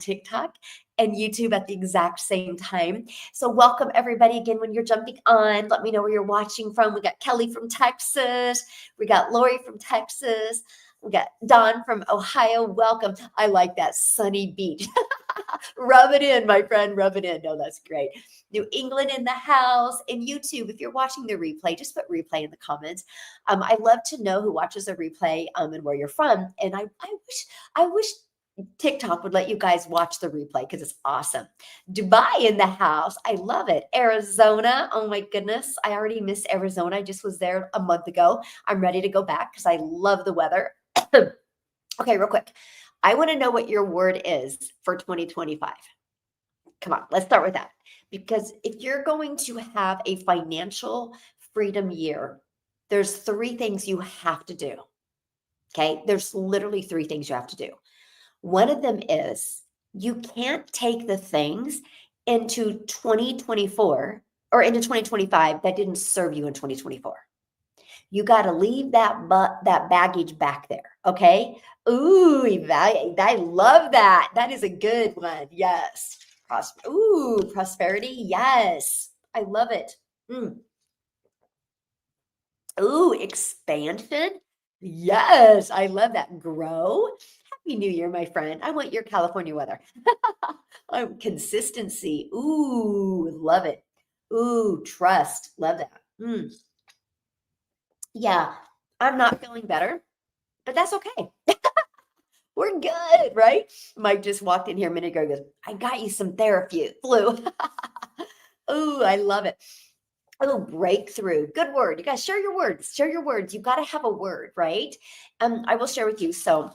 TikTok and YouTube at the exact same time. So welcome everybody again. When you're jumping on, let me know where you're watching from. We got Kelly from Texas. We got Lori from Texas. We got Don from Ohio. Welcome. I like that sunny beach. Rub it in, my friend. Rub it in. No, that's great. New England in the house, and YouTube. If you're watching the replay, just put replay in the comments. I love to know who watches the replay and where you're from. And I wish TikTok would let you guys watch the replay because it's awesome. Dubai in the house. I love it. Arizona. Oh my goodness. I already missed Arizona. I just was there a month ago. I'm ready to go back because I love the weather. Okay, real quick. I want to know what your word is for 2025. Come on, let's start with that. Because if you're going to have a financial freedom year, there's 3 things you have to do. Okay, there's literally 3 things you have to do. One of them is you can't take the things into 2024 or into 2025 that didn't serve you in 2024. You got to leave that baggage back there. Okay. Ooh, I love that. That is a good one. Yes. Prosperity. Yes. I love it. Ooh, expansion. Yes. I love that. Grow. Happy New Year, my friend. I want your California weather. Consistency. Ooh, love it. Ooh, trust. Love that. Yeah, I'm not feeling better, but that's okay. We're good, right? Mike just walked in here a minute ago and goes, I got you some therapy, flu. Ooh, I love it. Oh, breakthrough. Good word. You guys share your words. Share your words. You got to have a word, right? I will share with you. So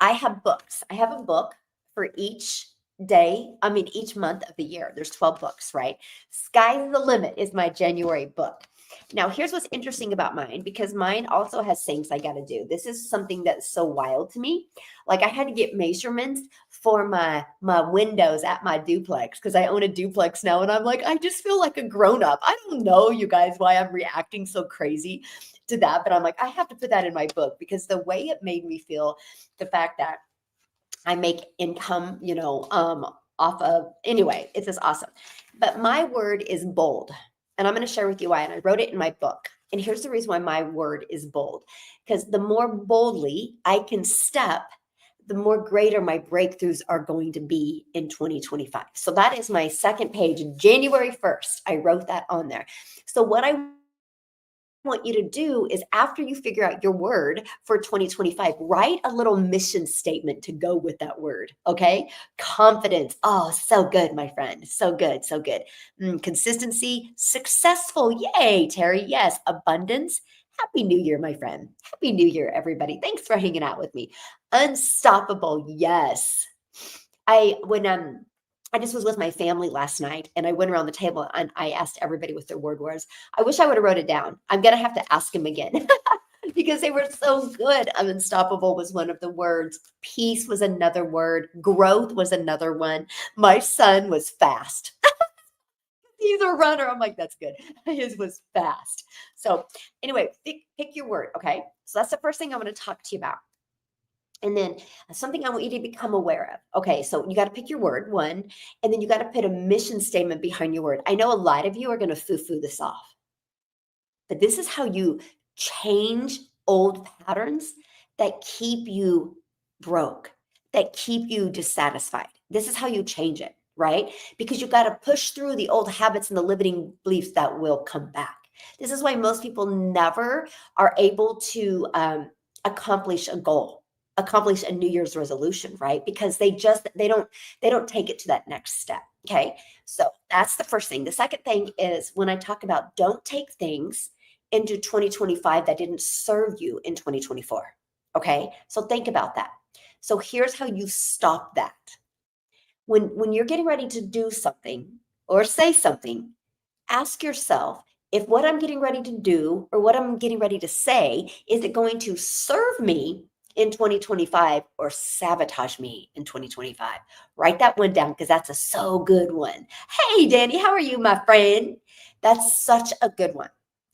I have books. I have a book for each each month of the year. There's 12 books, right? Sky's the Limit is my January book. Now, here's what's interesting about mine, because mine also has things I got to do. This is something that's so wild to me. Like I had to get measurements for my windows at my duplex because I own a duplex now. And I'm like, I just feel like a grown up. I don't know, you guys, why I'm reacting so crazy to that. But I'm like, I have to put that in my book because the way it made me feel, the fact that I make income, off of, anyway, it's just awesome. But my word is bold. And I'm going to share with you why. And I wrote it in my book. And here's the reason why my word is bold. Because the more boldly I can step, the more greater my breakthroughs are going to be in 2025. So that is my second page, January 1st. I wrote that on there. So what I want you to do is, after you figure out your word for 2025, write a little mission statement to go with that word. Okay. Confidence. Oh, so good, my friend. So good. So good. Consistency. Successful. Yay, Terry. Yes. Abundance. Happy New Year, my friend. Happy New Year, everybody. Thanks for hanging out with me. Unstoppable. Yes. I just was with my family last night and I went around the table and I asked everybody what their word was. I wish I would have wrote it down. I'm going to have to ask them again because they were so good. Unstoppable was one of the words. Peace was another word. Growth was another one. My son was fast. He's a runner. I'm like, that's good. His was fast. So anyway, pick your word. Okay. So that's the first thing I want to talk to you about. And then something I want you to become aware of. Okay, so you got to pick your word, one, and then you got to put a mission statement behind your word. I know a lot of you are going to foo-foo this off, but this is how you change old patterns that keep you broke, that keep you dissatisfied. This is how you change it, right? Because you got to push through the old habits and the limiting beliefs that will come back. This is why most people never are able to accomplish a goal, accomplish a New Year's resolution, right? Because they don't take it to that next step. Okay. So that's the first thing. The second thing is, when I talk about don't take things into 2025 that didn't serve you in 2024. Okay. So think about that. So here's how you stop that. When you're getting ready to do something or say something, ask yourself, if what I'm getting ready to do or what I'm getting ready to say, is it going to serve me in 2025 or sabotage me in 2025? Write that one down because that's a so good one. Hey, Danny, how are you, my friend? That's such a good one.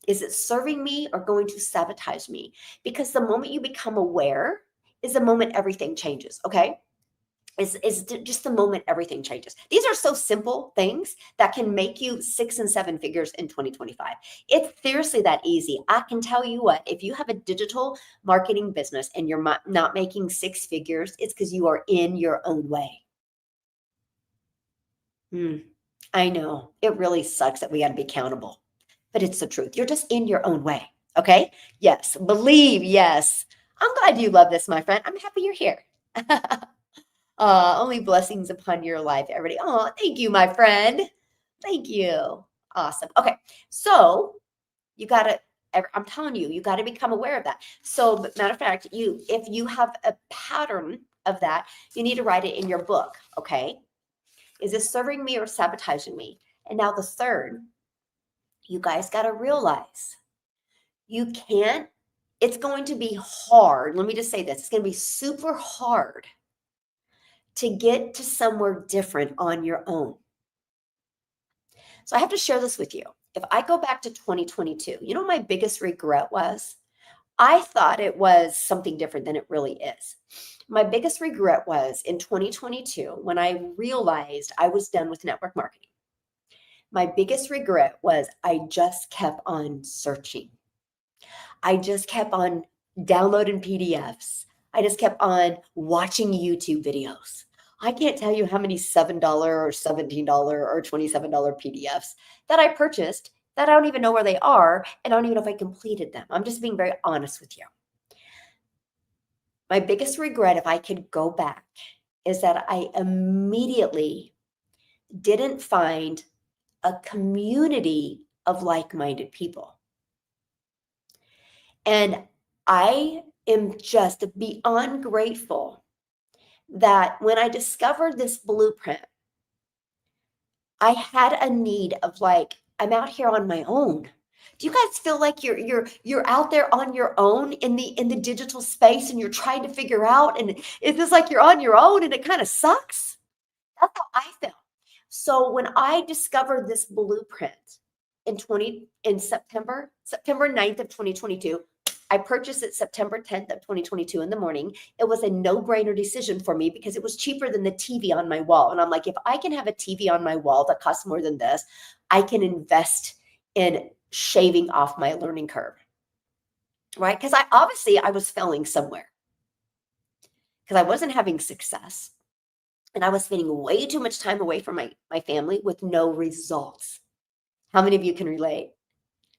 Is it serving me or going to sabotage me? Because the moment you become aware is the moment everything changes, okay? just the moment everything changes. These are so simple things that can make you 6 and 7 figures in 2025. It's seriously that easy. I can tell you what, if you have a digital marketing business and you're not making 6 figures, it's because you are in your own way. I know it really sucks that we got to be accountable, but it's the truth. You're just in your own way. Okay. Yes. Believe. Yes. I'm glad you love this, my friend. I'm happy you're here. Only blessings upon your life, everybody. Oh, thank you, my friend. Thank you. Awesome. Okay. So you got to, I'm telling you, you got to become aware of that. So, matter of fact, if you have a pattern of that, you need to write it in your book. Okay. Is this serving me or sabotaging me? And now the third, you guys got to realize you can't, it's going to be hard. Let me just say this. It's going to be super hard to get to somewhere different on your own. So I have to share this with you. If I go back to 2022, you know what my biggest regret was? I thought it was something different than it really is. My biggest regret was in 2022 when I realized I was done with network marketing. My biggest regret was I just kept on searching. I just kept on downloading PDFs. I just kept on watching YouTube videos. I can't tell you how many $7 or $17 or $27 PDFs that I purchased that I don't even know where they are, and I don't even know if I completed them. I'm just being very honest with you. My biggest regret, if I could go back, is that I immediately didn't find a community of like-minded people. And I am just beyond grateful that when I discovered this blueprint, I had a need of like, I'm out here on my own. Do you guys feel like you're out there on your own in the digital space and you're trying to figure out, and it's just like you're on your own and it kind of sucks? That's how I felt. So when I discovered this blueprint in September 9th of 2022, I purchased it September 10th of 2022 in the morning. It was a no-brainer decision for me because it was cheaper than the TV on my wall. And I'm like, if I can have a TV on my wall that costs more than this, I can invest in shaving off my learning curve, right? Because I was failing somewhere because I wasn't having success. And I was spending way too much time away from my family with no results. How many of you can relate?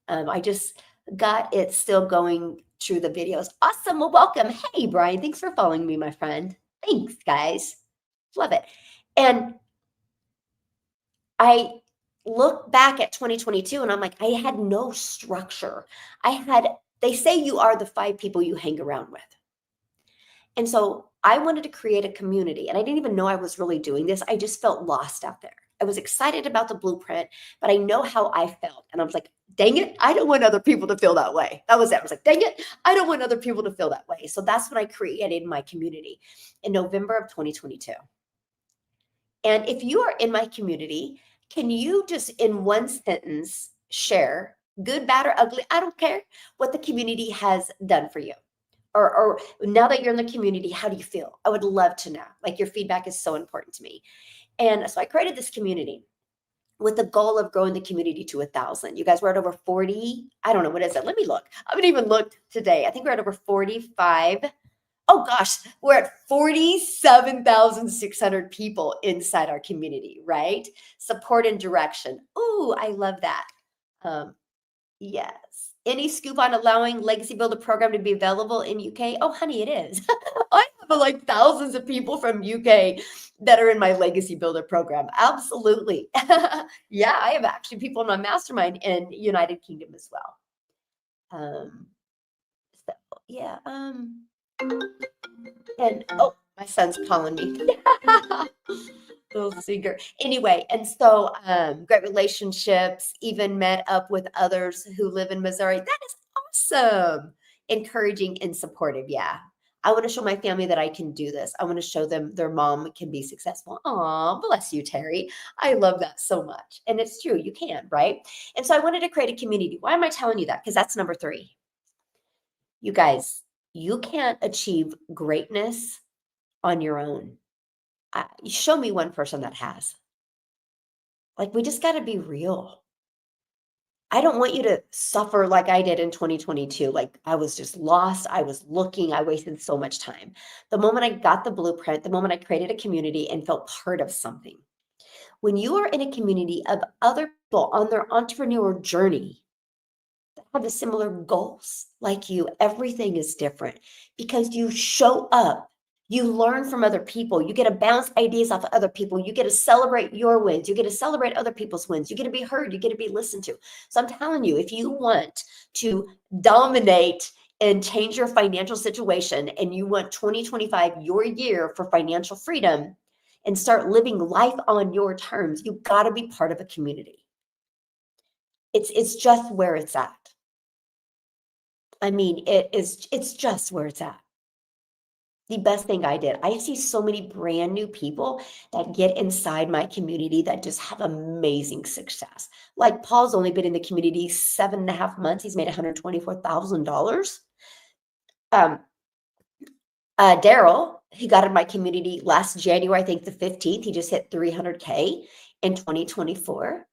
I just got it still going through the videos. Awesome. Well, welcome. Hey, Brian. Thanks for following me, my friend. Thanks, guys. Love it. And I look back at 2022 and I'm like, I had no structure. They say you are the 5 people you hang around with. And so I wanted to create a community, and I didn't even know I was really doing this. I just felt lost out there. I was excited about the blueprint, but I know how I felt. And I was like, dang it, I don't want other people to feel that way. That was it. I was like, dang it, I don't want other people to feel that way. So that's when I created my community in November of 2022. And if you are in my community, can you just in one sentence share, good, bad, or ugly, I don't care, what the community has done for you? Or now that you're in the community, how do you feel? I would love to know. Like, your feedback is so important to me. And so I created this community with the goal of growing the community to 1,000. You guys were at over 40. I don't know, what is it? Let me look. I haven't even looked today. I think we're at over 45. Oh gosh, we're at 47,600 people inside our community, right? Support and direction. Ooh, I love that. Yes. Any scoop on allowing Legacy Builder program to be available in UK? Oh, honey, it is. I have like thousands of people from UK that are in my Legacy Builder program. Absolutely. Yeah, I have actually people in my mastermind in United Kingdom as well. So yeah. And oh, my son's calling me. Little seeker. Anyway, and so great relationships, even met up with others who live in Missouri. That is awesome. Encouraging and supportive. Yeah. I want to show my family that I can do this. I want to show them their mom can be successful. Aw, bless you, Terry. I love that so much. And it's true, you can, right? And so I wanted to create a community. Why am I telling you that? Because that's number 3. You guys, you can't achieve greatness on your own. Show me one person that has. Like, we just got to be real. I don't want you to suffer like I did in 2022. Like, I was just lost. I was looking. I wasted so much time. The moment I got the blueprint, the moment I created a community and felt part of something. When you are in a community of other people on their entrepreneurial journey that have the similar goals like you, everything is different because you show up. You learn from other people. You get to bounce ideas off of other people. You get to celebrate your wins. You get to celebrate other people's wins. You get to be heard. You get to be listened to. So I'm telling you, if you want to dominate and change your financial situation and you want 2025 your year for financial freedom and start living life on your terms, you got to be part of a community. It's just where it's at. I mean, it's just where it's at. The best thing I did. I see so many brand new people that get inside my community that just have amazing success. Like Paul's only been in the community 7.5 months. He's made $124,000. Daryl, he got in my community last January, I think the 15th. He just hit 300K in 2024.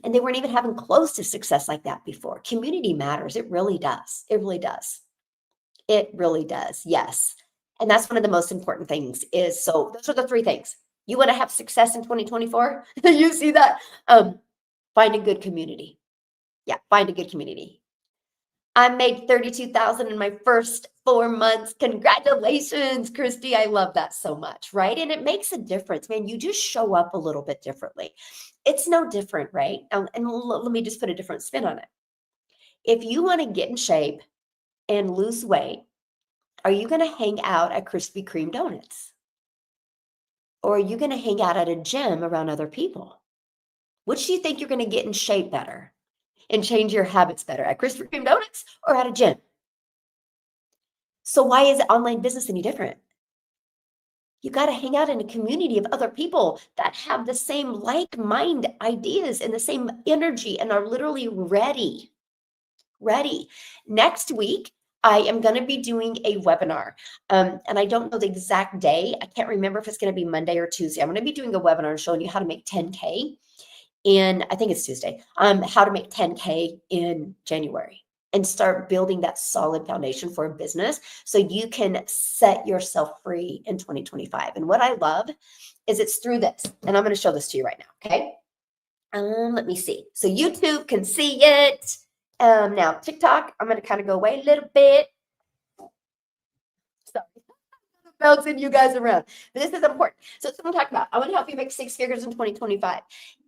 And they weren't even having close to success like that before. Community matters. It really does. It really does. It really does. Yes. And that's one of the most important things is, so those are the three things. You want to have success in 2024? You see that? Find a good community. Yeah, find a good community. I made 32,000 in my first 4 months. Congratulations, Christy. I love that so much, right? And it makes a difference, man. You just show up a little bit differently. It's no different, right? And let me just put a different spin on it. If you want to get in shape and lose weight, are you going to hang out at Krispy Kreme donuts? Or are you going to hang out at a gym around other people? Which do you think you're going to get in shape better and change your habits better, at Krispy Kreme donuts or at a gym? So why is online business any different? You got to hang out in a community of other people that have the same like-mind ideas and the same energy and are literally ready. Next week, I am going to be doing a webinar. And I don't know the exact day. I can't remember if it's going to be Monday or Tuesday. I'm going to be doing a webinar showing you how to make 10K. And I think it's Tuesday, how to make 10K in January and start building that solid foundation for a business so you can set yourself free in 2025. And what I love is it's through this. And I'm going to show this to you right now. Okay. Let me see. So YouTube can see it. Now TikTok, I'm going to kind of go away a little bit. Sorry. Bouncing you guys around. But this is important. So that's what I'm talking about. I want to help you make 6 figures in 2025.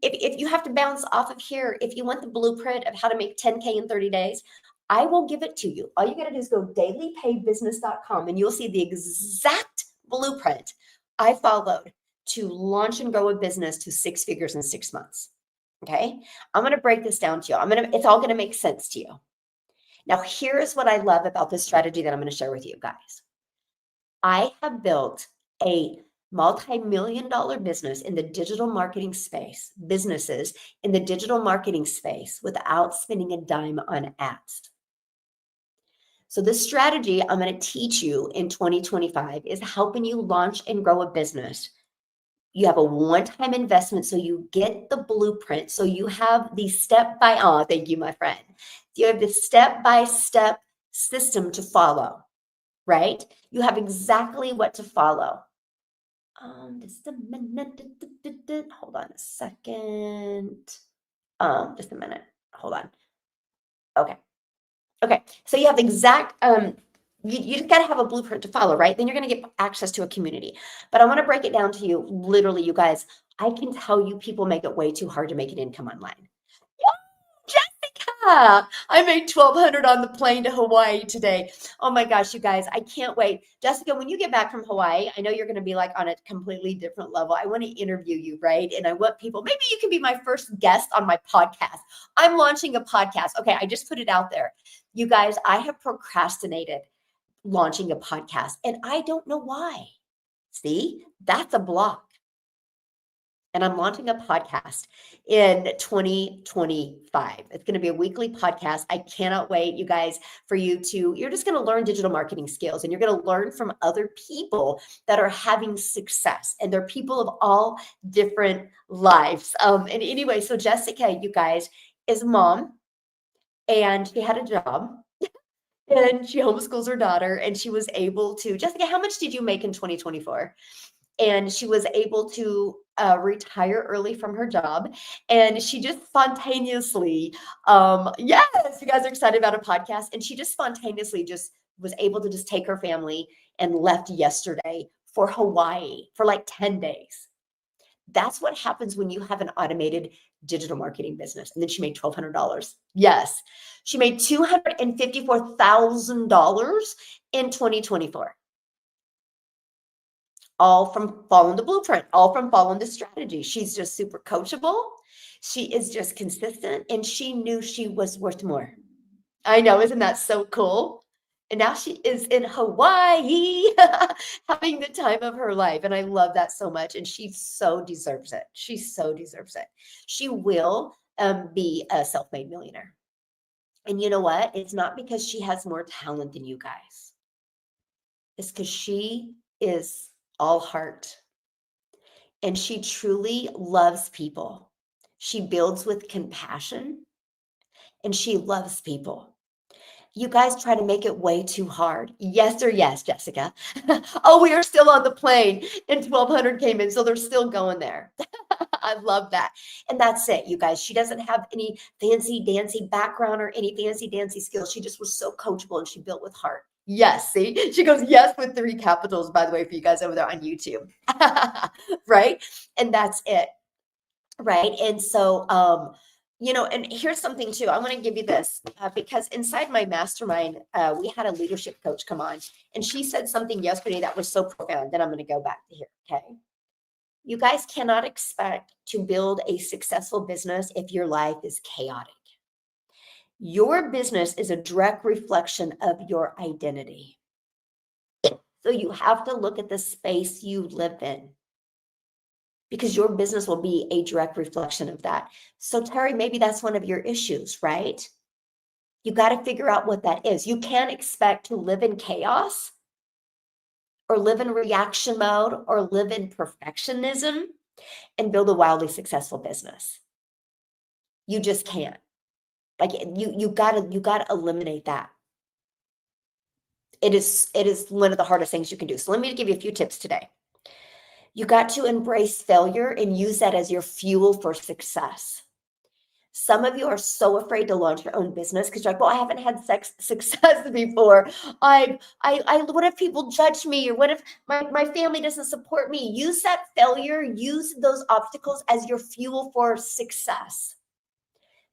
If you have to bounce off of here, if you want the blueprint of how to make 10K in 30 days, I will give it to you. All you got to do is go dailypaybusiness.com and you'll see the exact blueprint I followed to launch and grow a business to 6 figures in 6 months. Okay. I'm going to break this down to you. It's all going to make sense to you. Now, here's what I love about this strategy that I'm going to share with you guys. I have built a multi-million-dollar business in the digital marketing space, businesses in the digital marketing space without spending a dime on ads. So this strategy I'm going to teach you in 2025 is helping you launch and grow a business. You have a one-time investment, so you get the blueprint. So you have the thank you, my friend. You have the step-by-step system to follow, right? You have exactly what to follow. Just a minute. Hold on a second. Just a minute. Hold on. Okay. So you have exact, you just got to have a blueprint to follow, right? Then you're going to get access to a community. But I want to break it down to you. Literally, you guys, I can tell you people make it way too hard to make an income online. Jessica, I made $1,200 on the plane to Hawaii today. Oh my gosh, you guys, I can't wait. Jessica, when you get back from Hawaii, I know you're going to be like on a completely different level. I want to interview you, right? And I want people, maybe you can be my first guest on my podcast. I'm launching a podcast. Okay, I just put it out there. You guys, I have procrastinated launching a podcast and I don't know why. See, that's a block. and I'm launching a podcast in 2025. It's going to be a weekly podcast. I cannot wait, you guys, for you're just going to learn digital marketing skills, and you're going to learn from other people that are having success, and they're people of all different lives. And anyway, so Jessica, you guys, is a mom, and she had a job, and she homeschools her daughter, and she was able to, Jessica, how much did you make in 2024? And she was able to retire early from her job, and she just spontaneously, yes, you guys are excited about a podcast, and she just spontaneously just was able to just take her family and left yesterday for Hawaii for like 10 days. That's what happens when you have an automated digital marketing business. And then she made $1,200. Yes, she made $254,000 in 2024. All from following the blueprint, all from following the strategy. She's just super coachable. She is just consistent, and she knew she was worth more. I know, isn't that so cool? And now she is in Hawaii having the time of her life. And I love that so much. And she so deserves it. She so deserves it. She will be a self-made millionaire. And you know what? It's not because she has more talent than you guys. It's because she is all heart. And she truly loves people. She builds with compassion, and she loves people. You guys try to make it way too hard. Yes or yes, Jessica? Oh, we are still on the plane, and 1,200 came in, so they're still going there. I love that. And that's it, you guys. She doesn't have any fancy dancy background or any fancy dancy skills. She just was so coachable, and she built with heart. Yes, see? She goes, yes, with 3 capitals, by the way, for you guys over there on YouTube. Right? And that's it. Right? And so, and here's something too. I want to give you this because inside my mastermind, we had a leadership coach come on, and she said something yesterday that was so profound that I'm going to go back to here. Okay. You guys cannot expect to build a successful business if your life is chaotic. Your business is a direct reflection of your identity. So you have to look at the space you live in, because your business will be a direct reflection of that. So Terry, maybe that's one of your issues, right? You got to figure out what that is. You can't expect to live in chaos or live in reaction mode or live in perfectionism and build a wildly successful business. You just can't. Like you got to eliminate that. It is one of the hardest things you can do. So let me give you a few tips today. You got to embrace failure and use that as your fuel for success. Some of you are so afraid to launch your own business because you're like, well, I haven't had success before. What if people judge me? Or what if my family doesn't support me? Use that failure, use those obstacles as your fuel for success.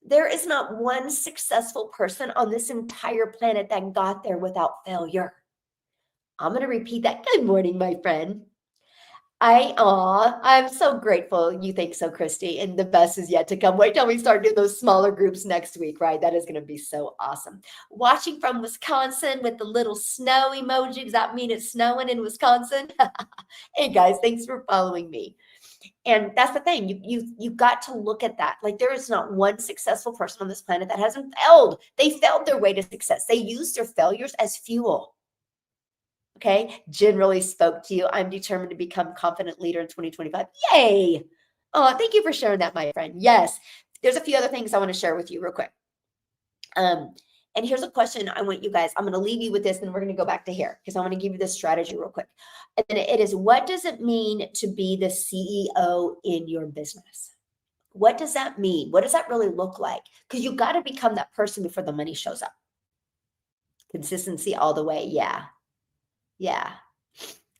There is not one successful person on this entire planet that got there without failure. I'm going to repeat that. Good morning, my friend. I'm so grateful you think so, Christy, and the best is yet to come. Wait till we start doing those smaller groups next week, right? That is going to be so awesome. Watching from Wisconsin with the little snow emoji. Does that mean it's snowing in Wisconsin? Hey guys, thanks for following me. And that's the thing. You got to look at that. Like there is not one successful person on this planet that hasn't failed. They failed their way to success. They used their failures as fuel. Okay, Jen really spoke to you. I'm determined to become confident leader in 2025. Yay! Oh, thank you for sharing that, my friend. Yes, there's a few other things I want to share with you real quick. And here's a question I want you guys, I'm going to leave you with this, and we're going to go back to here because I want to give you this strategy real quick. And it is, what does it mean to be the CEO in your business? What does that mean? What does that really look like? Because you got to become that person before the money shows up. Consistency all the way. Yeah.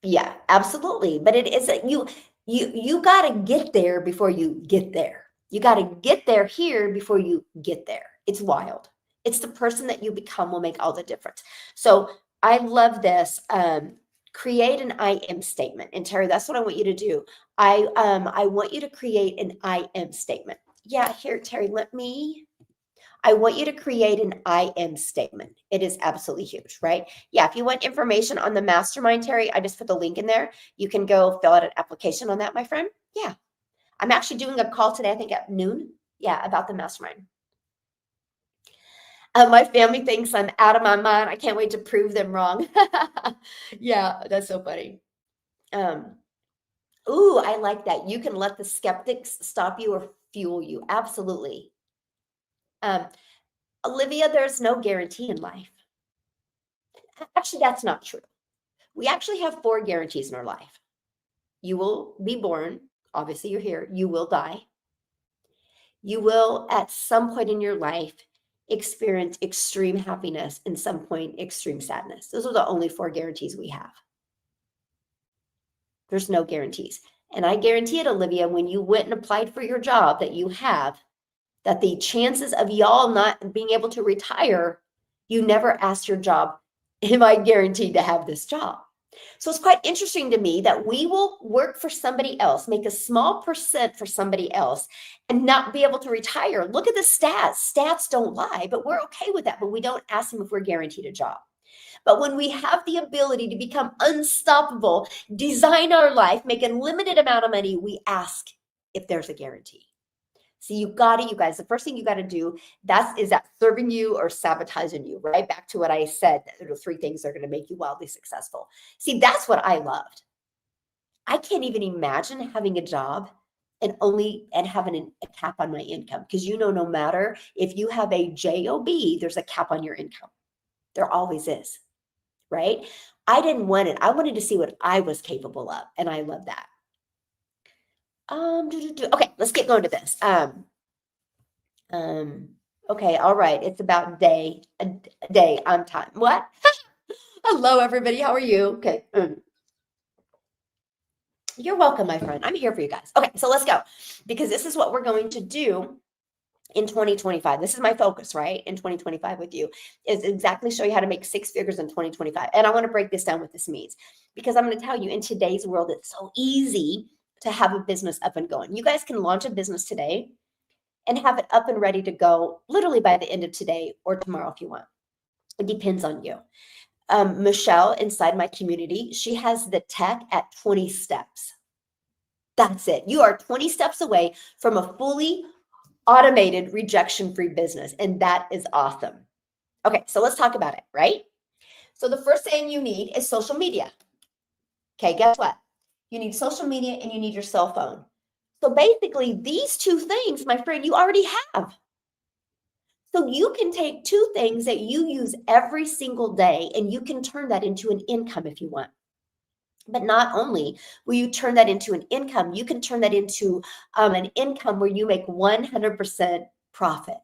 Yeah, absolutely. But it is you got to get there before you get there. You got to get there here before you get there. It's wild. It's the person that you become will make all the difference. So I love this. Create an I am statement. And Terry, that's what I want you to do. I want you to create an I am statement. Yeah, here, Terry, I want you to create an I am statement. It is absolutely huge, right? Yeah, if you want information on the mastermind, Terry, I just put the link in there. You can go fill out an application on that, my friend. Yeah. I'm actually doing a call today, I think at noon. Yeah, about the mastermind. My family thinks I'm out of my mind. I can't wait to prove them wrong. Yeah, that's so funny. Ooh, I like that. You can let the skeptics stop you or fuel you. Absolutely. Um, Olivia, there's no guarantee in life. Actually, that's not true. We actually have 4 guarantees in our life. You will be born. Obviously, you're here. You will die. You will, at some point in your life, experience extreme happiness and some point extreme sadness. Those are the only 4 guarantees we have. There's no guarantees. And I guarantee it, Olivia, when you went and applied for your job that you have, that the chances of y'all not being able to retire, you never asked your job, am I guaranteed to have this job? So it's quite interesting to me that we will work for somebody else, make a small percent for somebody else, and not be able to retire. Look at the stats. Stats don't lie, but we're okay with that. But we don't ask them if we're guaranteed a job. But when we have the ability to become unstoppable, design our life, make a limited amount of money, we ask if there's a guarantee. So you guys, the first thing you got to do, is that serving you or sabotaging you, right? Back to what I said, there are 3 things that are going to make you wildly successful. See, that's what I loved. I can't even imagine having a job and having a cap on my income, because no matter if you have a job, there's a cap on your income. There always is, right? I didn't want it. I wanted to see what I was capable of, and I love that. Okay, let's get going to this. Okay, all right. It's about a day on time. What? Hello, everybody. How are you? Okay. You're welcome, my friend. I'm here for you guys. Okay, so let's go, because this is what we're going to do in 2025. This is my focus, right? In 2025 with you is exactly show you how to make 6 figures in 2025. And I want to break this down what this means, because I'm going to tell you, in today's world, it's so easy to have a business up and going. You guys can launch a business today and have it up and ready to go literally by the end of today or tomorrow if you want. It depends on you. Michelle, inside my community, she has the tech at 20 steps. That's it. You are 20 steps away from a fully automated rejection-free business, and that is awesome. Okay, so let's talk about it, right? So the first thing you need is social media. Okay, guess what? You need social media and you need your cell phone. So basically, these 2 things, my friend, you already have. So you can take 2 things that you use every single day and you can turn that into an income if you want. But not only will you turn that into an income, you can turn that into an income where you make 100% profit.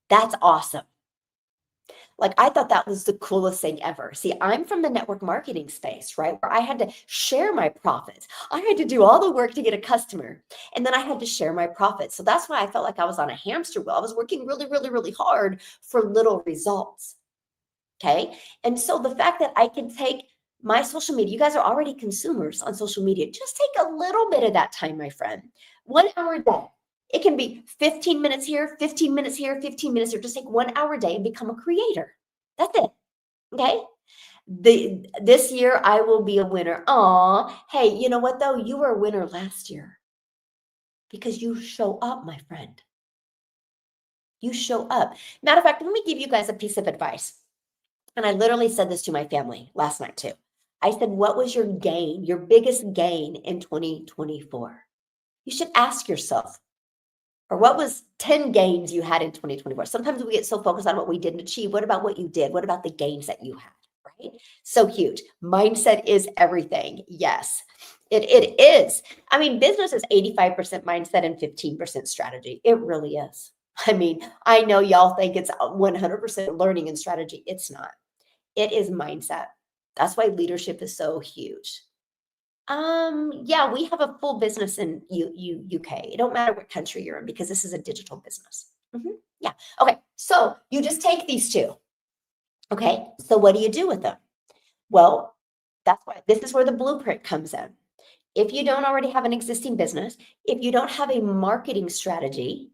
That's awesome. Like, I thought that was the coolest thing ever. See, I'm from the network marketing space, right? Where I had to share my profits. I had to do all the work to get a customer, and then I had to share my profits. So that's why I felt like I was on a hamster wheel. I was working really, really, really hard for little results. Okay. And so the fact that I can take my social media, you guys are already consumers on social media. Just take a little bit of that time, my friend. 1 hour a day. It can be 15 minutes here, 15 minutes here, 15 minutes here. Just take 1 hour a day and become a creator. That's it. Okay. This year I will be a winner. Aw, hey, you know what though? You were a winner last year because you show up, my friend. You show up. Matter of fact, let me give you guys a piece of advice. And I literally said this to my family last night too. I said, what was your gain, your biggest gain in 2024? You should ask yourself, or what was 10 gains you had in 2024? Sometimes we get so focused on what we didn't achieve. What about what you did? What about the gains that you had, right? So huge. Mindset is everything. Yes, it is. I mean, business is 85% mindset and 15% strategy. It really is. I mean, I know y'all think it's 100% learning and strategy. It's not. It is mindset. That's why leadership is so huge. Yeah, we have a full business in UK. It don't matter what country you're in because this is a digital business. Yeah. Okay. So you just take these 2. Okay. So what do you do with them? Well, that's why this is where the blueprint comes in. If you don't already have an existing business, if you don't have a marketing strategy,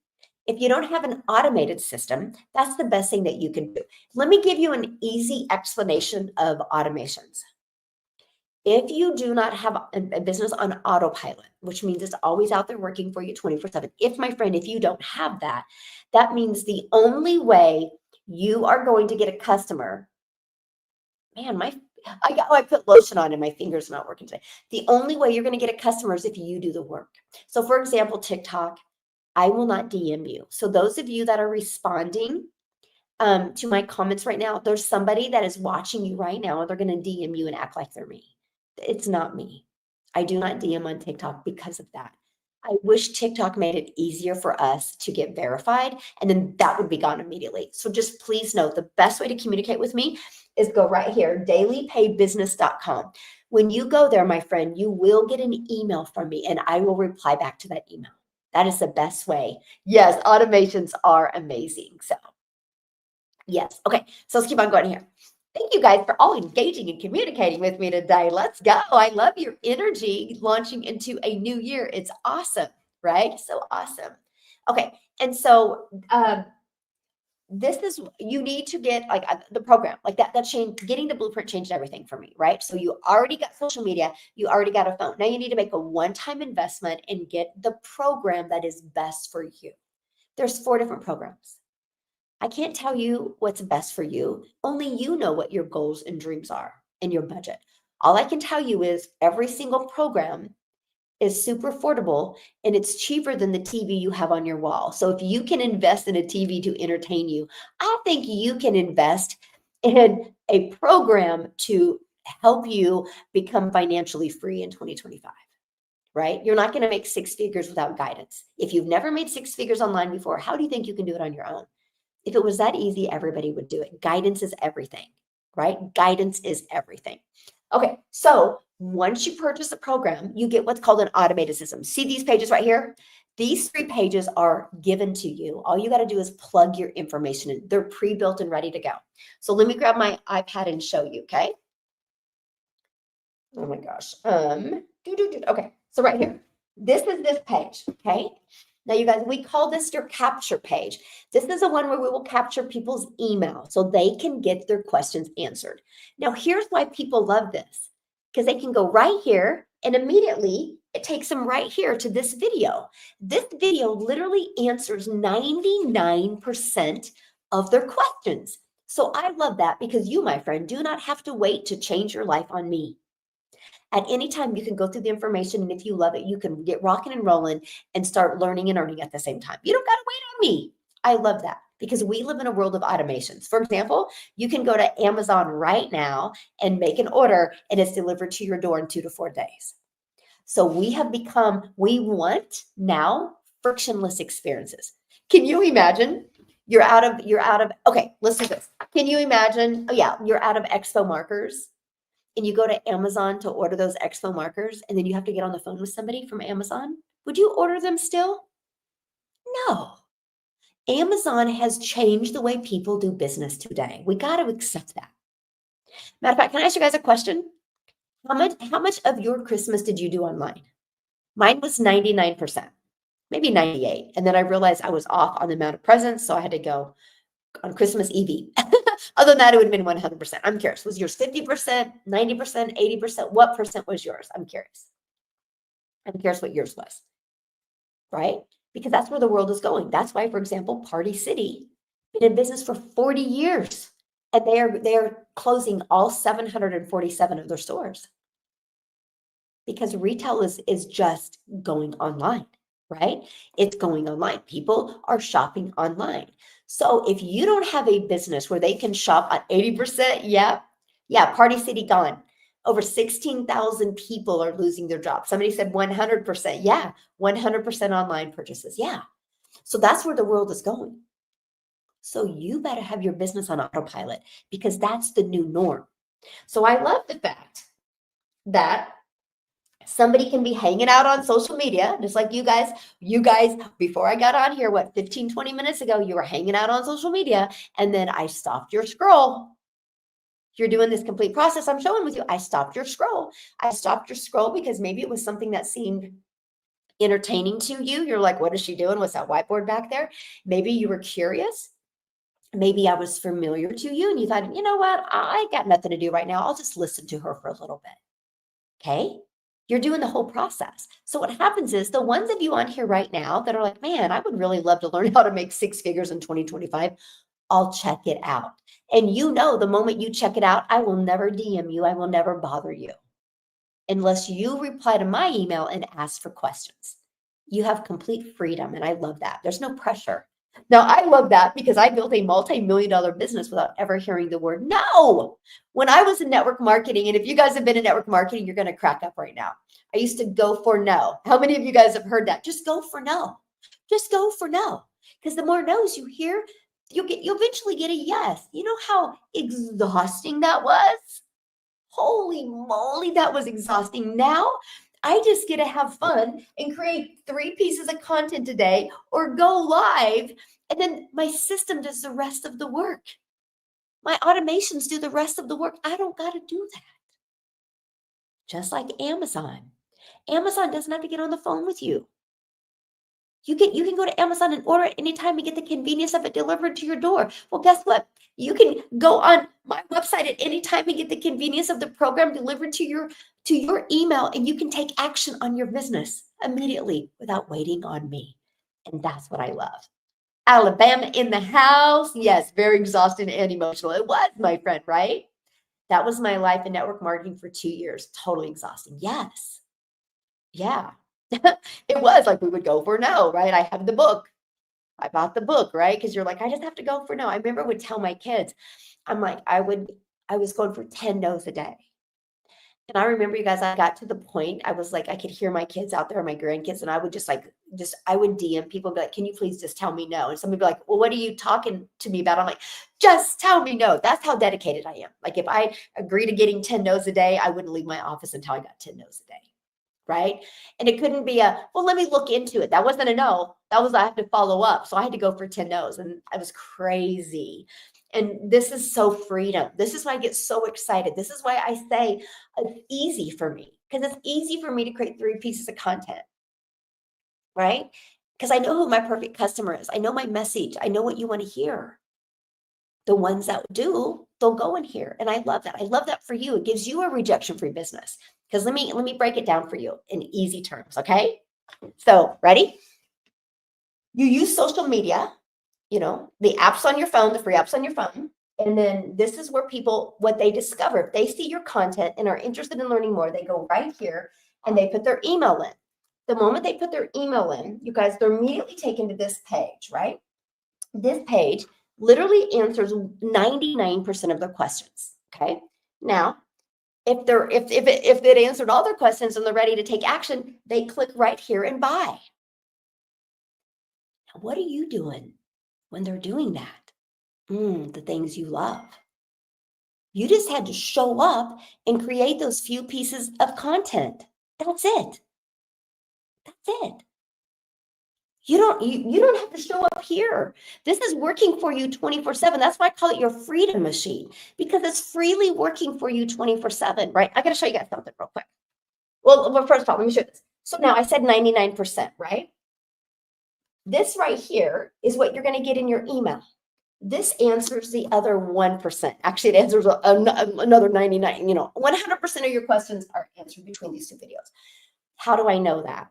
if you don't have an automated system, that's the best thing that you can do. Let me give you an easy explanation of automations. If you do not have a business on autopilot, which means it's always out there working for you 24/7, my friend, if you don't have that, that means the only way you are going to get a customer, man, I put lotion on and my fingers not working today. The only way you're going to get a customer is if you do the work. So for example, TikTok, I will not DM you. So those of you that are responding to my comments right now, there's somebody that is watching you right now and they're going to DM you and act like they're me. It's not me. I do not DM on TikTok because of that. I wish TikTok made it easier for us to get verified, and then that would be gone immediately. So just please note, the best way to communicate with me is go right here, dailypaybusiness.com. When you go there, my friend, you will get an email from me and I will reply back to that email. That is the best way. Yes, automations are amazing. So yes. Okay. So let's keep on going here. Thank you guys for all engaging and communicating with me today. Let's go. I love your energy launching into a new year. It's awesome, right? So awesome. Okay. And so this is, you need to get like the program, like that changed, getting the blueprint changed everything for me, right? So you already got social media, you already got a phone. Now you need to make a one-time investment and get the program that is best for you. There's 4 different programs. I can't tell you what's best for you. Only you know what your goals and dreams are and your budget. All I can tell you is every single program is super affordable and it's cheaper than the TV you have on your wall. So if you can invest in a TV to entertain you, I think you can invest in a program to help you become financially free in 2025. Right? You're not going to make 6 figures without guidance. If you've never made 6 figures online before, how do you think you can do it on your own? If it was that easy, everybody would do it. Guidance is everything, right? Guidance is everything. Okay, so once you purchase the program, you get what's called an automated system. See these pages right here? These 3 pages are given to you. All you got to do is plug your information in. They're pre-built and ready to go. So let me grab my iPad and show you, okay? Oh my gosh. Okay, so right here, this is this page, okay? Now, you guys, we call this your capture page. This is the one where we will capture people's email so they can get their questions answered. Now, here's why people love this, because they can go right here and immediately it takes them right here to this video. This video literally answers 99% of their questions. So I love that because you, my friend, do not have to wait to change your life on me. At any time, you can go through the information, and if you love it, you can get rocking and rolling and start learning and earning at the same time. You don't got to wait on me. I love that because we live in a world of automations. For example, you can go to Amazon right now and make an order, and it's delivered to your door in 2 to 4 days. So we want now frictionless experiences. Can you imagine? Okay, let's do this. Can you imagine? Oh yeah, you're out of expo markers and you go to Amazon to order those expo markers, and then you have to get on the phone with somebody from Amazon, would you order them still? No. Amazon has changed the way people do business today. We got to accept that. Matter of fact, can I ask you guys a question? How much of your Christmas did you do online? Mine was 99%, maybe 98. And then I realized I was off on the amount of presents, so I had to go on Christmas Eve. Other than that, it would have been 100%. I'm curious. Was yours 50%, 90%, 80%? What percent was yours? I'm curious. I'm curious what yours was, right? Because that's where the world is going. That's why, for example, Party City been in business for 40 years, and they are closing all 747 of their stores because retail is just going online, right? It's going online. People are shopping online. So if you don't have a business where they can shop at 80%, yeah, Party City gone. Over 16,000 people are losing their jobs. Somebody said 100%. Yeah, 100% online purchases. Yeah. So that's where the world is going. So you better have your business on autopilot because that's the new norm. So I love the fact that somebody can be hanging out on social media, just like you guys, before I got on here, 15, 20 minutes ago, you were hanging out on social media, and then I stopped your scroll. You're doing this complete process I'm showing with you. I stopped your scroll. I stopped your scroll because maybe it was something that seemed entertaining to you. You're like, what is she doing? What's that whiteboard back there? Maybe you were curious. Maybe I was familiar to you and you thought, you know what? I got nothing to do right now. I'll just listen to her for a little bit. Okay. You're doing the whole process. So what happens is the ones of you on here right now that are like, man, I would really love to learn how to make 6 figures in 2025. I'll check it out. And the moment you check it out, I will never DM you. I will never bother you unless you reply to my email and ask for questions. You have complete freedom. And I love that. There's no pressure. Now, I love that because I built a multi-million-dollar business without ever hearing the word no. When I was in network marketing, and if you guys have been in network marketing, you're going to crack up right now. I used to go for no. How many of you guys have heard that? Just go for no. Just go for no. Because the more no's you hear, you'll eventually get a yes. You know how exhausting that was? Holy moly, that was exhausting. Now I just get to have fun and create 3 pieces of content today or go live. And then my system does the rest of the work. My automations do the rest of the work. I don't got to do that. Just like Amazon. Amazon doesn't have to get on the phone with you. You can go to Amazon and order it anytime and get the convenience of it delivered to your door. Well, guess what? You can go on my website at any time and get the convenience of the program delivered to your email, and you can take action on your business immediately without waiting on me. And that's what I love. Alabama in the house. Yes, very exhausting and emotional. It was, my friend, right? That was my life in network marketing for 2 years. Totally exhausting. Yes. Yeah. It was like we would go for no, right? I have the book. I bought the book, right? Because you're like, I just have to go for no. I remember I would tell my kids, I'm like, I was going for 10 no's a day. And I remember, you guys, I got to the point, I was like, I could hear my kids out there, my grandkids, and I would I would DM people and be like, can you please just tell me no? And somebody would be like, well, what are you talking to me about? I'm like, just tell me no. That's how dedicated I am. Like if I agree to getting 10 no's a day, I wouldn't leave my office until I got 10 no's a day. Right. And it couldn't be well, let me look into it. That wasn't a no. That was, I have to follow up. So I had to go for 10 no's, and I was crazy. And this is so freedom. This is why I get so excited. This is why I say it's easy for me, because it's easy for me to create 3 pieces of content. Right. Because I know who my perfect customer is. I know my message. I know what you want to hear. The ones that do, they'll go in here. And I love that. I love that for you. It gives you a rejection-free business. Because let me break it down for you in easy terms, okay? So, ready? You use social media, the apps on your phone, the free apps on your phone. And then this is where people, what they discover, if they see your content and are interested in learning more, they go right here and they put their email in. The moment they put their email in, you guys, they're immediately taken to this page, right? This page literally answers 99% of their questions, okay? Now, if it answered all their questions and they're ready to take action, they click right here and buy. Now, what are you doing when they're doing that? The things you love. You just had to show up and create those few pieces of content. That's it. That's it. You don't have to show up here. This is working for you 24/7. That's why I call it your freedom machine, because it's freely working for you 24/7, right? I got to show you guys something real quick. Well, first of all, let me show you this. So now I said 99%, right? This right here is what you're going to get in your email. This answers the other 1%. Actually, it answers another 99. 100% of your questions are answered between these 2 videos. How do I know that?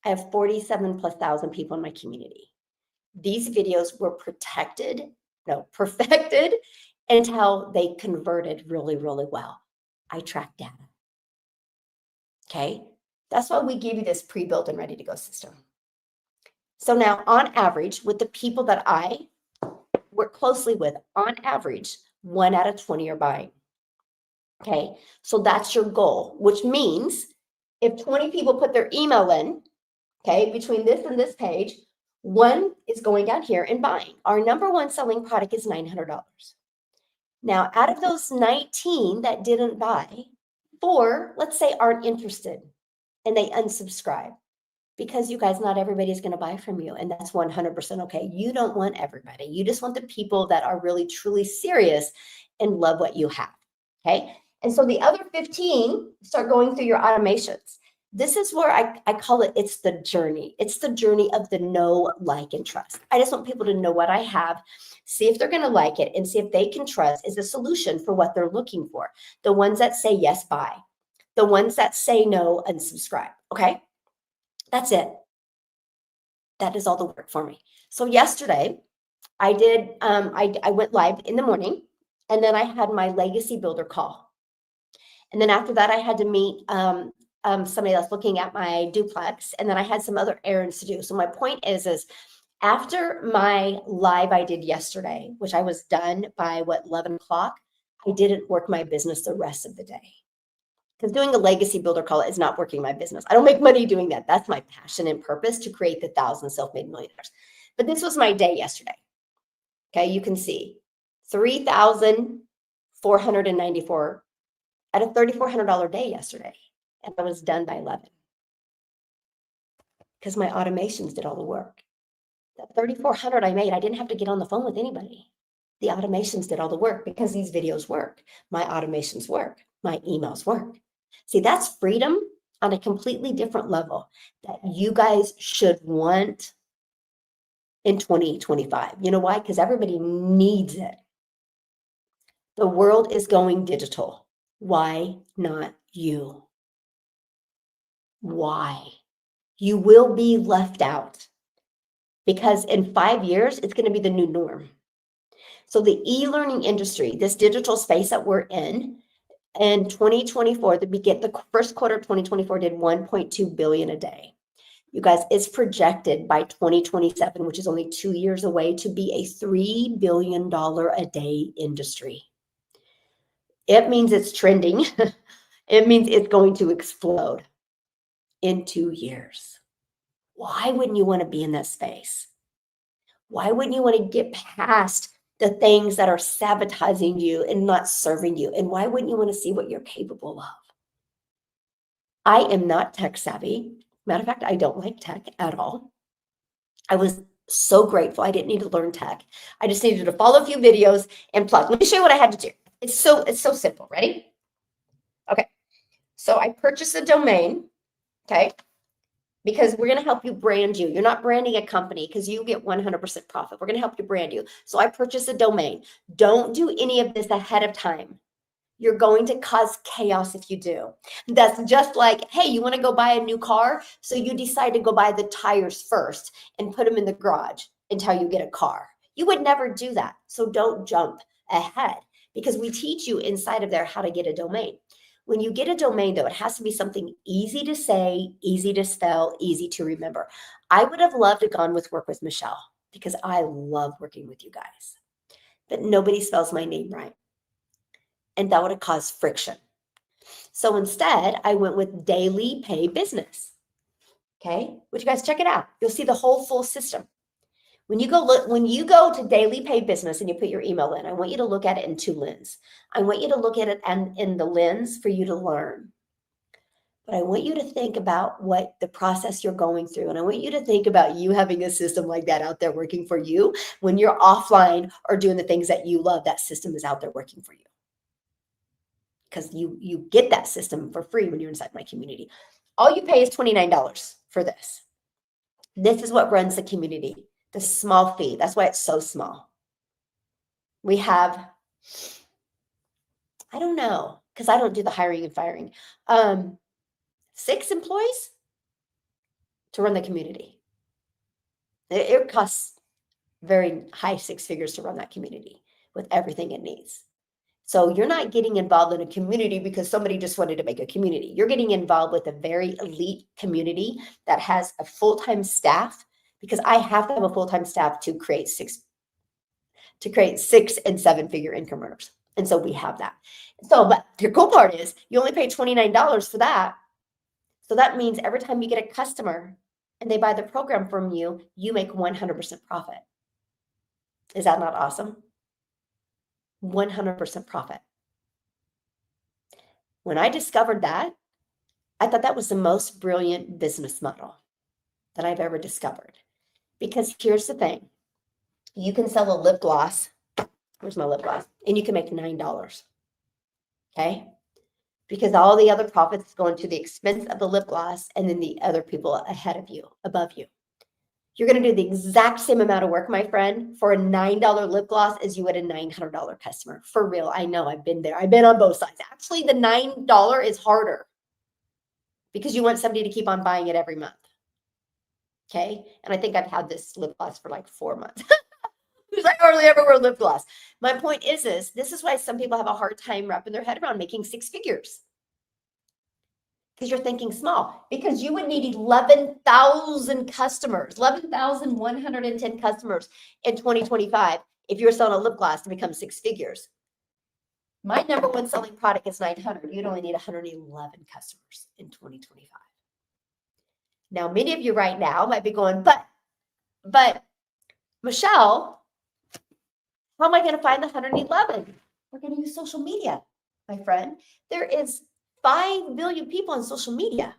I have 47,000+ people in my community. These videos were perfected until they converted really, really well. I track data. Okay. That's why we give you this pre-built and ready to go system. So now on average, with the people that I work closely with, on average, 1 out of 20 are buying. Okay. So that's your goal, which means if 20 people put their email in, okay, between this and this page, 1 is going down here and buying. Our number 1 selling product is $900. Now, out of those 19 that didn't buy, 4, let's say, aren't interested and they unsubscribe, because you guys, not everybody's going to buy from you. And that's 100% okay. You don't want everybody. You just want the people that are really, truly serious and love what you have. Okay. And so the other 15 start going through your automations. This is where I call it, it's the journey. It's the journey of the know, like, and trust. I just want people to know what I have, see if they're going to like it, and see if they can trust is a solution for what they're looking for. The ones that say yes, buy. The ones that say no, unsubscribe. Okay. That's it. That is all the work for me. So yesterday I did, I went live in the morning, and then I had my legacy builder call. And then after that, I had to meet somebody that's looking at my duplex. And then I had some other errands to do. So my point is after my live I did yesterday, which I was done by 11 o'clock, I didn't work my business the rest of the day. Because doing a legacy builder call is not working my business. I don't make money doing that. That's my passion and purpose, to create the 1,000 self-made millionaires. But this was my day yesterday. Okay, you can see 3,494 at a $3,400 day yesterday. And I was done by 11. Because my automations did all the work. That 3,400 I made, I didn't have to get on the phone with anybody. The automations did all the work, because these videos work. My automations work. My emails work. See, that's freedom on a completely different level that you guys should want in 2025. You know why? Because everybody needs it. The world is going digital. Why not you? Why? You will be left out, because in 5 years, it's going to be the new norm. So the e-learning industry, this digital space that we're in 2024, the first quarter of 2024 did 1.2 billion a day. You guys, it's projected by 2027, which is only 2 years away, to be a $3 billion a day industry. It means it's trending. It means it's going to explode in 2 years. Why wouldn't you want to be in that space? Why wouldn't you want to get past the things that are sabotaging you and not serving you? And why wouldn't you want to see what you're capable of? I am not tech savvy. Matter of fact, I don't like tech at all. I was so grateful I didn't need to learn tech. I just needed to follow a few videos and plug. Let me show you what I had to do. It's so simple. Ready? Okay. So I purchased a domain, okay? Because we're going to help you brand you. You're not branding a company because you get 100% profit. We're going to help you brand you. So I purchased a domain. Don't do any of this ahead of time. You're going to cause chaos if you do. That's just like, hey, you want to go buy a new car? So you decide to go buy the tires first and put them in the garage until you get a car. You would never do that. So don't jump ahead, because we teach you inside of there how to get a domain. When you get a domain, though, it has to be something easy to say, easy to spell, easy to remember. I would have loved to gone with Work with Michelle, because I love working with you guys. But nobody spells my name right. And that would have caused friction. So instead, I went with Daily Pay Business. Okay, would you guys check it out? You'll see the whole full system. When you go to Daily Pay Business and you put your email in, I want you to look at it in 2 lenses. I want you to look at it in the lens for you to learn. But I want you to think about what the process you're going through. And I want you to think about you having a system like that out there working for you. When you're offline or doing the things that you love, that system is out there working for you. Because you get that system for free when you're inside my community. All you pay is $29 for this. This is what runs the community, the small fee. That's why it's so small. We have, I don't know, because I don't do the hiring and firing, 6 employees to run the community. It costs very high 6 figures to run that community with everything it needs. So you're not getting involved in a community because somebody just wanted to make a community. You're getting involved with a very elite community that has a full-time staff, because I have to have a full-time staff to create 6 and 7-figure income earners. And so we have that. So, but the cool part is you only pay $29 for that. So that means every time you get a customer and they buy the program from you, you make 100% profit. Is that not awesome? 100% profit. When I discovered that, I thought that was the most brilliant business model that I've ever discovered. Because here's the thing. You can sell a lip gloss. Where's my lip gloss? And you can make $9. Okay? Because all the other profits is going to the expense of the lip gloss and then the other people ahead of you, above you. You're going to do the exact same amount of work, my friend, for a $9 lip gloss as you would a $900 customer. For real, I know, I've been there. I've been on both sides. Actually, the $9 is harder. because you want somebody to keep on buying it every month. Okay. And I think I've had this lip gloss for like 4 months. Because I hardly ever wear lip gloss. My point is this is why some people have a hard time wrapping their head around making 6 figures. Because you're thinking small. Because you would need 11,000 customers, 11,110 customers in 2025 if you're selling a lip gloss to become 6 figures. My number one selling product is 900. You'd only need 111 customers in 2025. Now, many of you right now might be going, but Michelle, how am I going to find the 111? We're going to use social media, my friend. There is 5 billion people on social media.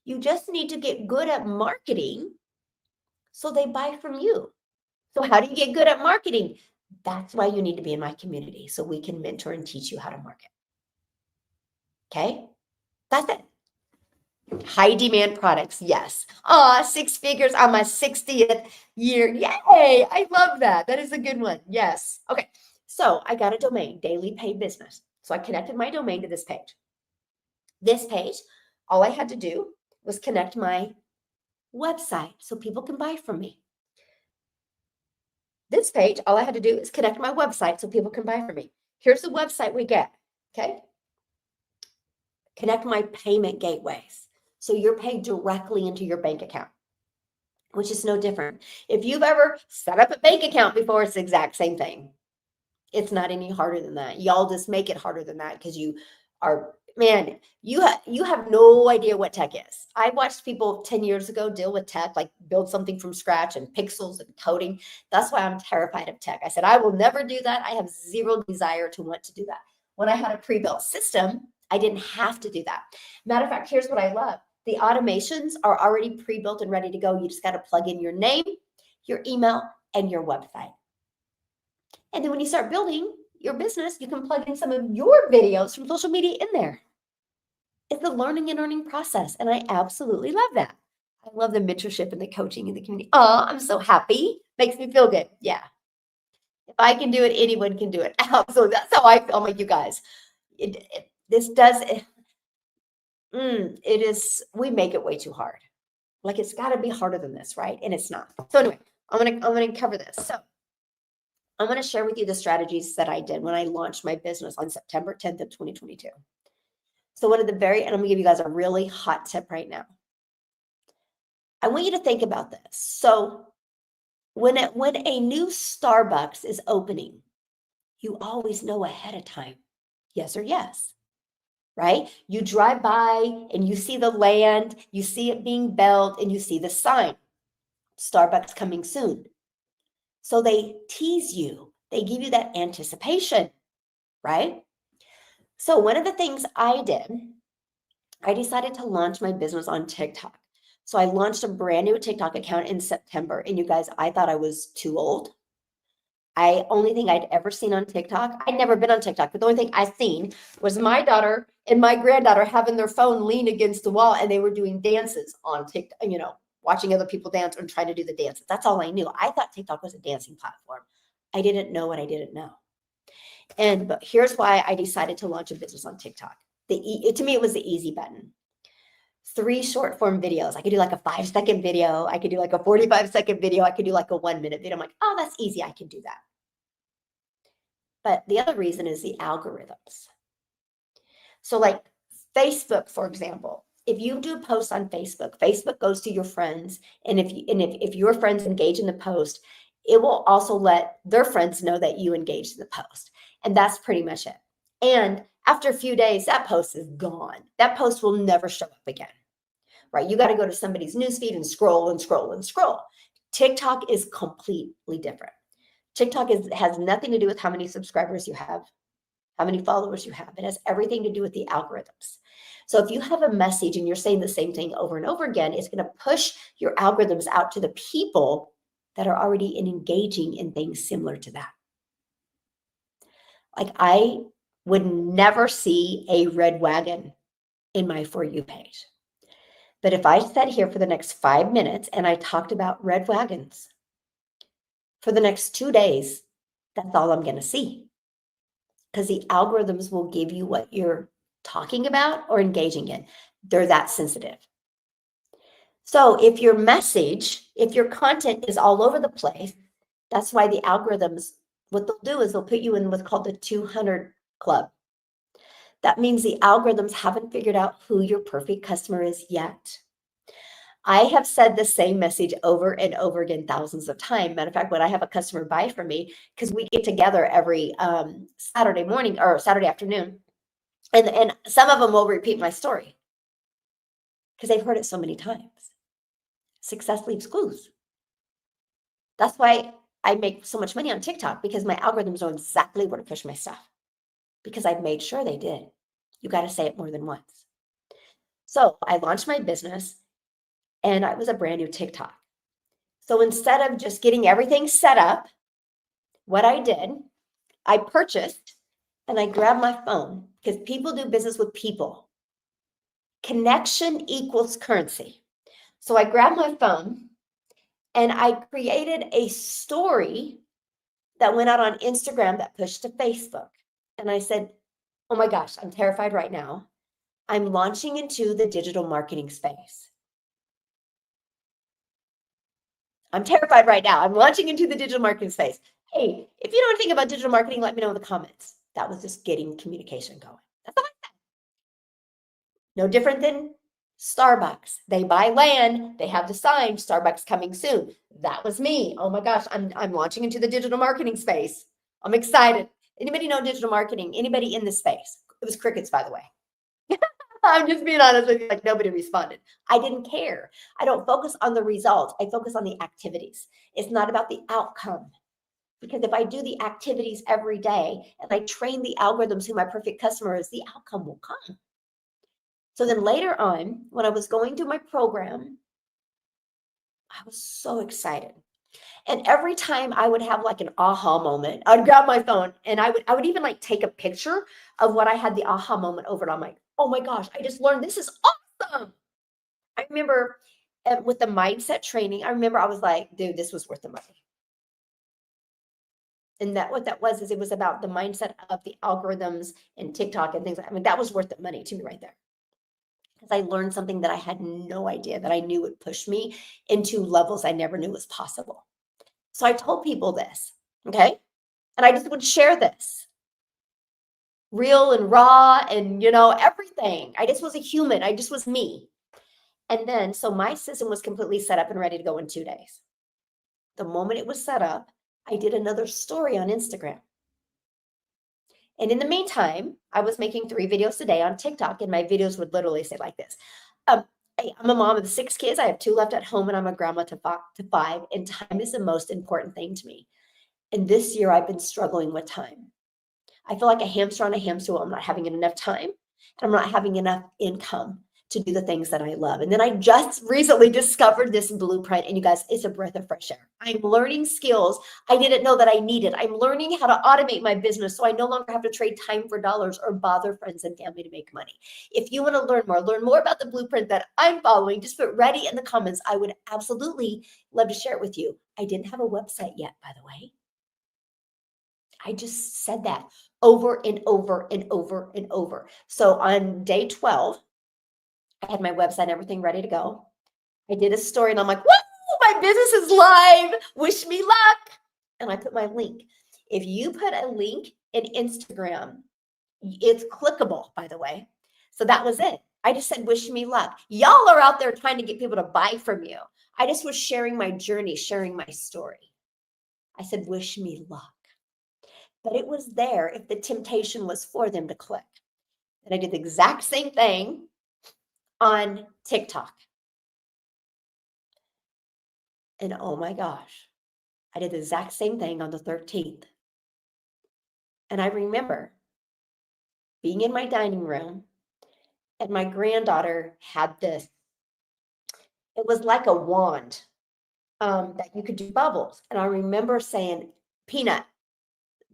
You just need to get good at marketing so they buy from you. So how do you get good at marketing? That's why you need to be in my community so we can mentor and teach you how to market. Okay? That's it. High demand products, yes. 6 figures on my 60th year. Yay! I love that. That is a good one. Yes. Okay. So I got a domain, Daily Paid Business. So I connected my domain to this page. This page, all I had to do was connect my website so people can buy from me. This page, all I had to do is connect my website so people can buy from me. Here's the website we get. Okay. Connect my payment gateways. So you're paid directly into your bank account, which is no different. If you've ever set up a bank account before, it's the exact same thing. It's not any harder than that. Y'all just make it harder than that because you are, man, you have no idea what tech is. I watched people 10 years ago deal with tech, like build something from scratch and pixels and coding. That's why I'm terrified of tech. I said, I will never do that. I have zero desire to want to do that. When I had a pre-built system, I didn't have to do that. Matter of fact, here's what I love. The automations are already pre-built and ready to go. You just got to plug in your name, your email, and your website. And then when you start building your business, you can plug in some of your videos from social media in there. It's the learning and earning process. And I absolutely love that. I love the mentorship and the coaching in the community. Oh, I'm so happy. Makes me feel good. Yeah. If I can do it, anyone can do it. Absolutely. That's how I feel, like you guys. We make it way too hard. Like it's got to be harder than this, right? And it's not. So anyway, I'm gonna cover this. So I'm gonna share with you the strategies that I did when I launched my business on September 10th of 2022. So and I'm gonna give you guys a really hot tip right now. I want you to think about this. So when a new Starbucks is opening, you always know ahead of time, yes or yes. Right? You drive by and you see the land, you see it being built, and you see the sign, Starbucks coming soon. So they tease you, they give you that anticipation, right? So one of the things I did, I decided to launch my business on TikTok. So I launched a brand new TikTok account in September, and you guys, I thought I was too old. Only thing I'd ever seen on TikTok, I'd never been on TikTok, but the only thing I've seen was my daughter and my granddaughter having their phone lean against the wall and they were doing dances on TikTok, watching other people dance and trying to do the dances. That's all I knew. I thought TikTok was a dancing platform. I didn't know what I didn't know. But here's why I decided to launch a business on TikTok. To me, it was the easy button. 3 short form videos. I could do like a 5-second video. I could do like a 45-second video. I could do like a 1-minute video. I'm like, oh, that's easy. I can do that. But the other reason is the algorithms. So like Facebook, for example, if you do a post on Facebook, Facebook goes to your friends. And if your friends engage in the post, it will also let their friends know that you engaged in the post. And that's pretty much it. And after a few days, that post is gone. That post will never show up again. Right? You got to go to somebody's newsfeed and scroll and scroll and scroll. TikTok is completely different. TikTok has nothing to do with how many subscribers you have, how many followers you have. It has everything to do with the algorithms. So if you have a message and you're saying the same thing over and over again, it's going to push your algorithms out to the people that are already engaging in things similar to that. Like I would never see a red wagon in my For You page. But if I sat here for the next 5 minutes and I talked about red wagons for the next 2 days, that's all I'm going to see. Because the algorithms will give you what you're talking about or engaging in. They're that sensitive. So if your message, if your content is all over the place, that's why the algorithms, what they'll do is they'll put you in what's called the 200 club. That means the algorithms haven't figured out who your perfect customer is yet. I have said the same message over and over again thousands of times. Matter of fact, when I have a customer buy from me, because we get together every Saturday morning or Saturday afternoon, and some of them will repeat my story because they've heard it so many times. Success leaves clues. That's why I make so much money on TikTok, because my algorithms know exactly where to push my stuff, because I've made sure they did. You got to say it more than once. So I launched my business, and I was a brand new TikTok. So instead of just getting everything set up, what I did, I purchased and I grabbed my phone, because people do business with people. Connection equals currency. So I grabbed my phone and I created a story that went out on Instagram that pushed to Facebook. And I said, oh my gosh, I'm terrified right now. I'm launching into the digital marketing space. I'm terrified right now. I'm launching into the digital marketing space. Hey, if you know anything about digital marketing, let me know in the comments. That was just getting communication going. That's all I said. No different than Starbucks. They buy land. They have the sign, Starbucks coming soon. That was me. Oh my gosh, I'm launching into the digital marketing space. I'm excited. Anybody know digital marketing? Anybody in this space? It was crickets, by the way. I'm just being honest with you, like nobody responded. I didn't care. I don't focus on the results. I focus on the activities. It's not about the outcome. Because if I do the activities every day and I train the algorithms who my perfect customer is, the outcome will come. So then later on, when I was going through my program, I was so excited. And every time I would have like an aha moment, I'd grab my phone and I would even like take a picture of what I had the aha moment over. And I'm like, oh my gosh, I just learned this is awesome. I remember with the mindset training, I remember I was like, dude, this was worth the money. And that what that was is it was about the mindset of the algorithms and TikTok and things. I mean, that was worth the money to me right there. Because I learned something that I had no idea that I knew would push me into levels I never knew was possible. So I told people this, okay? And I just would share this. Real and raw and, everything. I just was a human. I just was me. And then, so my system was completely set up and ready to go in 2 days. The moment it was set up, I did another story on Instagram. And in the meantime, I was making 3 videos a day on TikTok, and my videos would literally say like this. I'm a mom of 6 kids. I have 2 left at home, and I'm a grandma to 5, and time is the most important thing to me. And this year, I've been struggling with time. I feel like a hamster on a hamster wheel. I'm not having enough time, and I'm not having enough income to do the things that I love. And then I just recently discovered this blueprint, and you guys, it's a breath of fresh air. I'm learning skills I didn't know that I needed. I'm learning how to automate my business so I no longer have to trade time for dollars or bother friends and family to make money. If you want to learn more about the blueprint that I'm following, just put ready in the comments. I would absolutely love to share it with you. I didn't have a website yet, by the way. I just said that over and over and over and over. So on day 12, I had my website and everything ready to go. I did a story and I'm like, whoa, my business is live. Wish me luck. And I put my link. If you put a link in Instagram, it's clickable, by the way. So that was it. I just said, wish me luck. Y'all are out there trying to get people to buy from you. I just was sharing my journey, sharing my story. I said, wish me luck. But it was there if the temptation was for them to click. And I did the exact same thing on TikTok. And oh my gosh, I did the exact same thing on the 13th. And I remember being in my dining room, and my granddaughter had this. It was like a wand that you could do bubbles. And I remember saying, Peanut,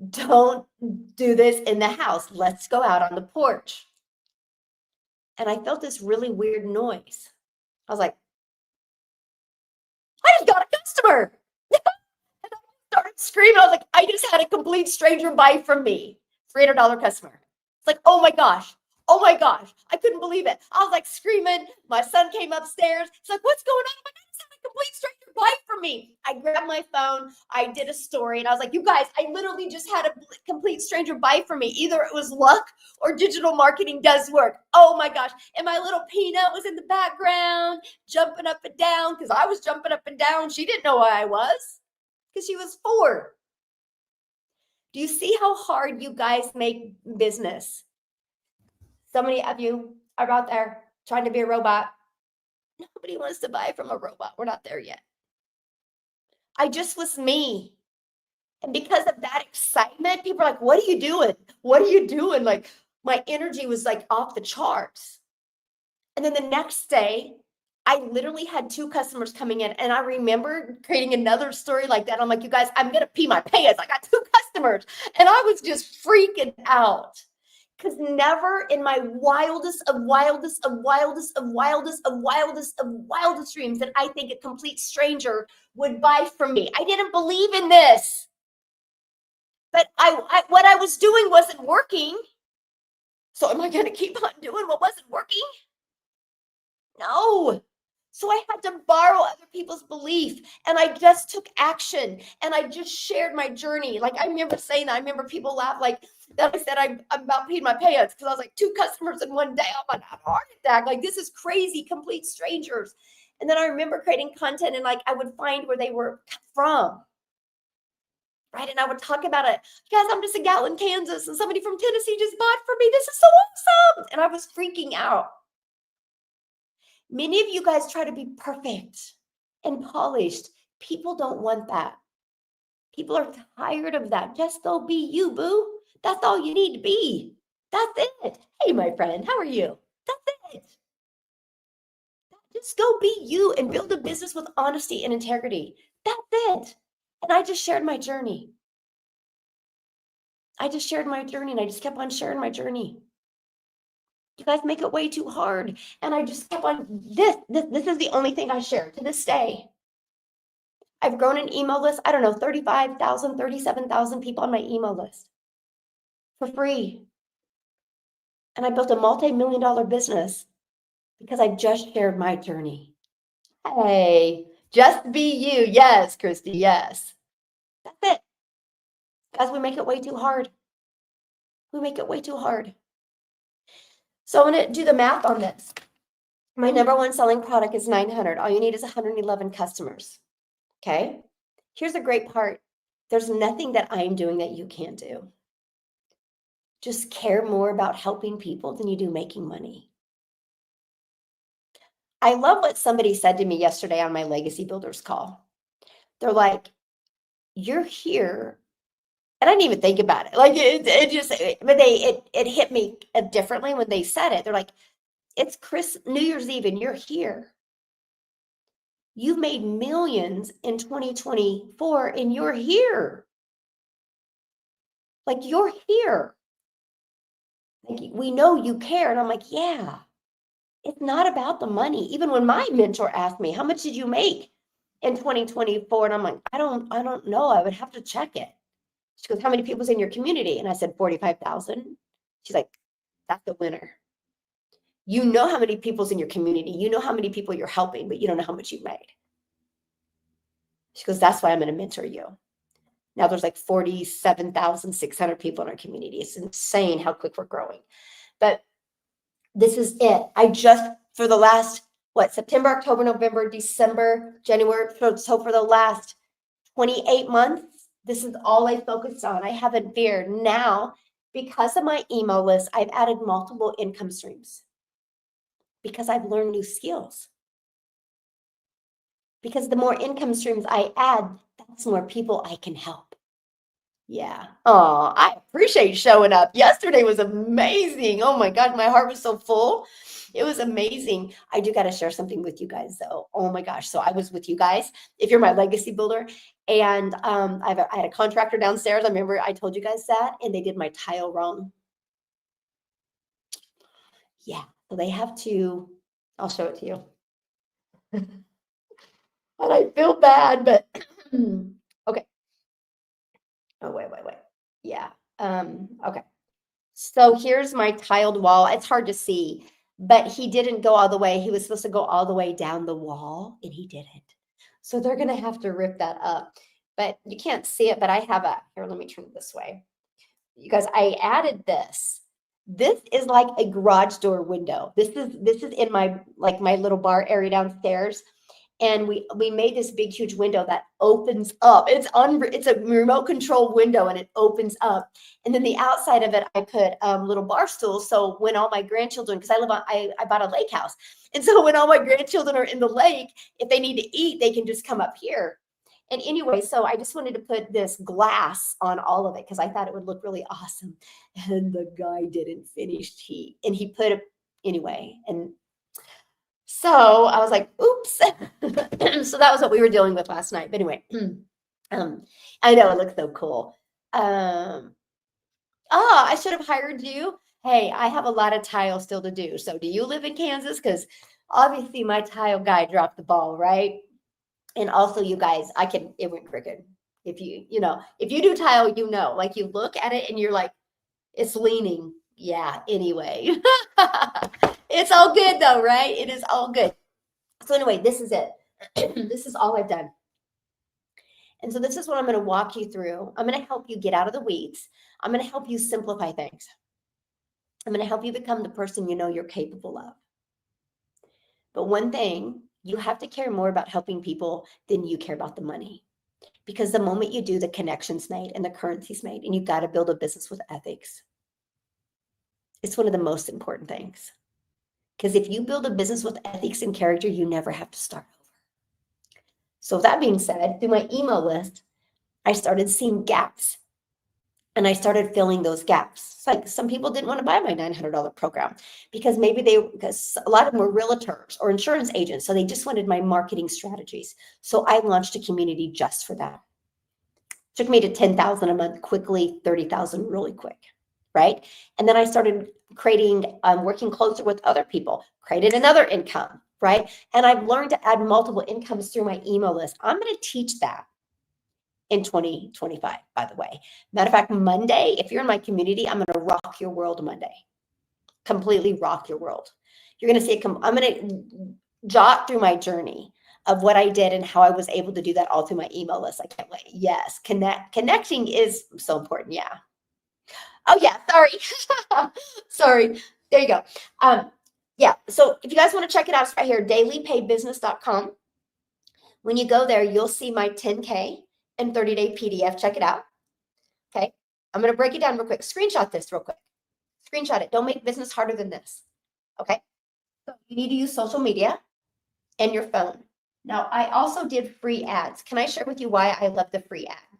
don't do this in the house. Let's go out on the porch. And I felt this really weird noise. I was like, I just got a customer. And I started screaming. I was like, I just had a complete stranger buy from me. $300 customer. It's like, oh my gosh. Oh my gosh, I couldn't believe it. I was like screaming. My son came upstairs. He's like, what's going on? I'm like, I just had a complete stranger buy from me. I grabbed my phone. I did a story and I was like, you guys, I literally just had a complete stranger buy from me. Either it was luck or digital marketing does work. Oh my gosh. And my little peanut was in the background, jumping up and down because I was jumping up and down. She didn't know who I was because she was 4. Do you see how hard you guys make business? So many of you are out there trying to be a robot. Nobody wants to buy from a robot. We're not there yet. I just was me. And because of that excitement, people are like, what are you doing? What are you doing? Like, my energy was like off the charts. And then the next day, I literally had 2 customers coming in. And I remember creating another story like that. I'm like, you guys, I'm going to pee my pants. I got 2 customers. And I was just freaking out. Because never in my wildest dreams that I think a complete stranger would buy from me. I didn't believe in this. But what I was doing wasn't working. So am I going to keep on doing what wasn't working? No. So I had to borrow other people's belief, and I just took action, and I just shared my journey. Like, I remember saying that. I remember people laugh like that. I said I'm about peeing my pants because I was like 2 customers in one day. I'm on a heart attack. Like, this is crazy, complete strangers. And then I remember creating content, and like I would find where they were from. Right. And I would talk about it. Guys, I'm just in Gatlin, Kansas, and somebody from Tennessee just bought from me. This is so awesome. And I was freaking out. Many of you guys try to be perfect and polished. People don't want that. People are tired of that. Just go be you, boo. That's all you need to be. That's it. Hey, my friend, how are you? That's it. Just go be you and build a business with honesty and integrity. That's it. And I just shared my journey. And I just kept on sharing my journey. You guys make it way too hard. And I just kept on, this is the only thing I share to this day. I've grown an email list, I don't know, 35,000, 37,000 people on my email list for free. And I built a multi-million-dollar business because I just shared my journey. Hey, just be you. Yes, Christy, yes. That's it. Guys, we make it way too hard. We make it way too hard. So I'm going to do the math on this. My number 1 selling product is 900. All you need is 111 customers. Okay? Here's the great part. There's nothing that I'm doing that you can't do. Just care more about helping people than you do making money. I love what somebody said to me yesterday on my Legacy Builders call. They're like, you're here. And I didn't even think about it. Like it hit me differently when they said it. They're like, it's New Year's Eve and you're here. You've made millions in 2024 and you're here. Like, you're here. Like, we know you care. And I'm like, yeah, it's not about the money. Even when my mentor asked me, how much did you make in 2024? And I'm like, I don't know. I would have to check it. She goes, how many people's in your community? And I said, 45,000. She's like, that's the winner. You know how many people's in your community. You know how many people you're helping, but you don't know how much you've made. She goes, that's why I'm going to mentor you. Now there's like 47,600 people in our community. It's insane how quick we're growing. But this is it. I just, for the last, September, October, November, December, January. So for the last 28 months, this is all I focused on. I haven't veered. Now, because of my email list, I've added multiple income streams because I've learned new skills. Because the more income streams I add, that's more people I can help. Yeah. Oh, I appreciate showing up. Yesterday was amazing. Oh my God, my heart was so full. It was amazing. I do got to share something with you guys though. Oh my gosh. So I was with you guys, if you're my legacy builder, and I had a contractor downstairs. I remember I told you guys that, and they did my tile wrong. Yeah. So they have to, I'll show it to you. And I feel bad, but okay. Oh, wait. Yeah. Okay. So here's my tiled wall. It's hard to see, but he didn't go all the way. He was supposed to go all the way down the wall, and he didn't. So they're going to have to rip that up. But you can't see it, but I have here, let me turn it this way. You guys, I added this. This is like a garage door window. This is in my my little bar area downstairs. And we made this big, huge window that opens up. It's a remote control window, and it opens up. And then the outside of it, I put little bar stools. So when all my grandchildren, because I bought a lake house, and so when all my grandchildren are in the lake, if they need to eat, they can just come up here. And anyway, so I just wanted to put this glass on all of it because I thought it would look really awesome. And the guy didn't finish. He put it anyway, and so I was like, oops. So that was what we were dealing with last night. But anyway, I know it looks so cool. I should have hired you. Hey, I have a lot of tile still to do. So do you live in Kansas? Because obviously my tile guy dropped the ball, right? And also you guys, it went crooked. If you do tile, like you look at it and you're like, it's leaning. Yeah, anyway. It's all good though, right? It is all good. So anyway, this is it. This is all I've done. And so this is what I'm going to walk you through. I'm going to help you get out of the weeds. I'm going to help you simplify things. I'm going to help you become the person you know you're capable of. But one thing, you have to care more about helping people than you care about the money. Because the moment you do, the connection's made and the currency's made, and you've got to build a business with ethics. It's one of the most important things. Because if you build a business with ethics and character, you never have to start over. So with that being said, through my email list, I started seeing gaps. And I started filling those gaps. It's like some people didn't want to buy my $900 program because because a lot of them were realtors or insurance agents. So they just wanted my marketing strategies. So I launched a community just for that. Took me to 10,000 a month quickly, 30,000 really quick, right? And then I started working closer with other people, created another income, right? And I've learned to add multiple incomes through my email list. I'm going to teach that in 2025, by the way. Matter of fact, Monday, if you're in my community, I'm going to rock your world Monday. Completely rock your world. You're going to see I'm going to jot through my journey of what I did and how I was able to do that all through my email list. I can't wait. Yes, connecting is so important. Yeah. Oh yeah, sorry. Sorry. There you go. Yeah, so if you guys want to check it out, it's right here, dailypaybusiness.com. When you go there, you'll see my 10K and 30-day PDF. Check it out. Okay. I'm going to break it down real quick. Screenshot this real quick. Screenshot it. Don't make business harder than this. Okay. So you need to use social media and your phone. Now, I also did free ads. Can I share with you why I love the free ad?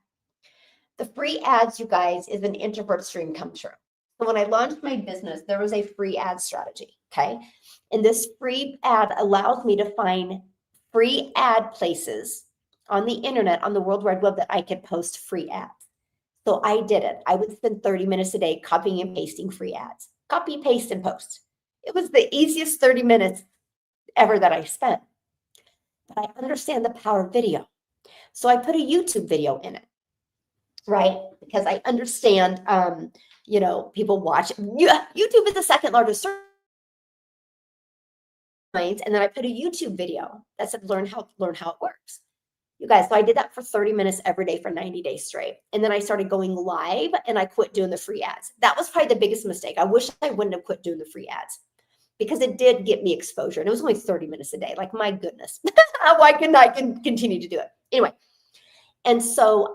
The free ads, you guys, is an introvert's dream come true. So when I launched my business, there was a free ad strategy. Okay. And this free ad allows me to find free ad places on the internet, on the World Wide Web, that I could post free ads. So I did it. I would spend 30 minutes a day copying and pasting free ads. Copy, paste, and post. It was the easiest 30 minutes ever that I spent. But I understand the power of video. So I put a YouTube video in it, right? Because I understand, people watch. YouTube is the second largest search. And then I put a YouTube video that said, learn how it works. You guys, so I did that for 30 minutes every day for 90 days straight. And then I started going live and I quit doing the free ads. That was probably the biggest mistake. I wish I wouldn't have quit doing the free ads because it did get me exposure. And it was only 30 minutes a day. Like, my goodness, why couldn't I continue to do it? Anyway. And so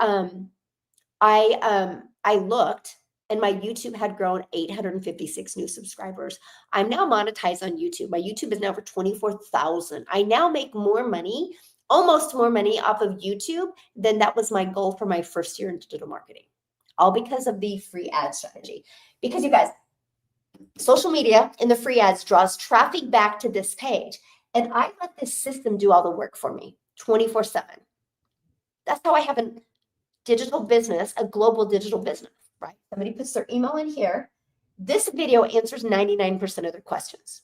I looked, and my YouTube had grown 856 new subscribers. I'm now monetized on YouTube. My YouTube is now for 24,000. I now make more money, almost more money off of YouTube than that was my goal for my first year in digital marketing. All because of the free ad strategy. Because you guys, social media and the free ads draws traffic back to this page. And I let this system do all the work for me 24/7. That's how I have a digital business, a global digital business, right? Somebody puts their email in here. This video answers 99% of their questions.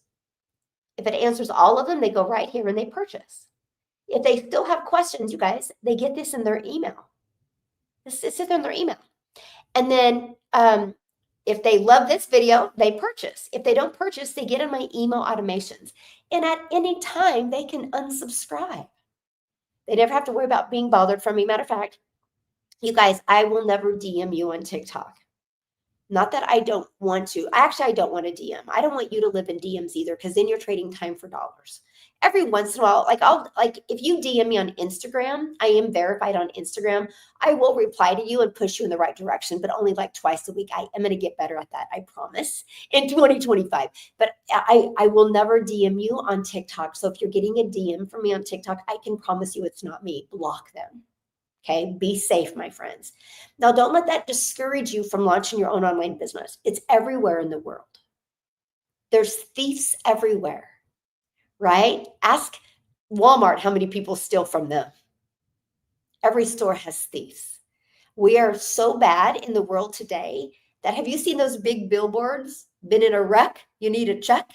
If it answers all of them, they go right here and they purchase. If they still have questions, you guys, they get this in their email. This is in their email. And then If they love this video, they purchase. If they don't purchase, they get in my email automations. And at any time, they can unsubscribe. They never have to worry about being bothered from me. Matter of fact, you guys, I will never DM you on TikTok. Not that I don't want to. Actually, I don't want to DM. I don't want you to live in DMs either, because then you're trading time for dollars. Every once in a while, if you DM me on Instagram, I am verified on Instagram. I will reply to you and push you in the right direction, but only like twice a week. I am going to get better at that, I promise, in 2025. But I will never DM you on TikTok. So if you're getting a DM from me on TikTok, I can promise you it's not me. Block them. Okay, be safe, my friends. Now, don't let that discourage you from launching your own online business. It's everywhere in the world. There's thieves everywhere, right? Ask Walmart how many people steal from them. Every store has thieves. We are so bad in the world today that, have you seen those big billboards? Been in a wreck? You need a check?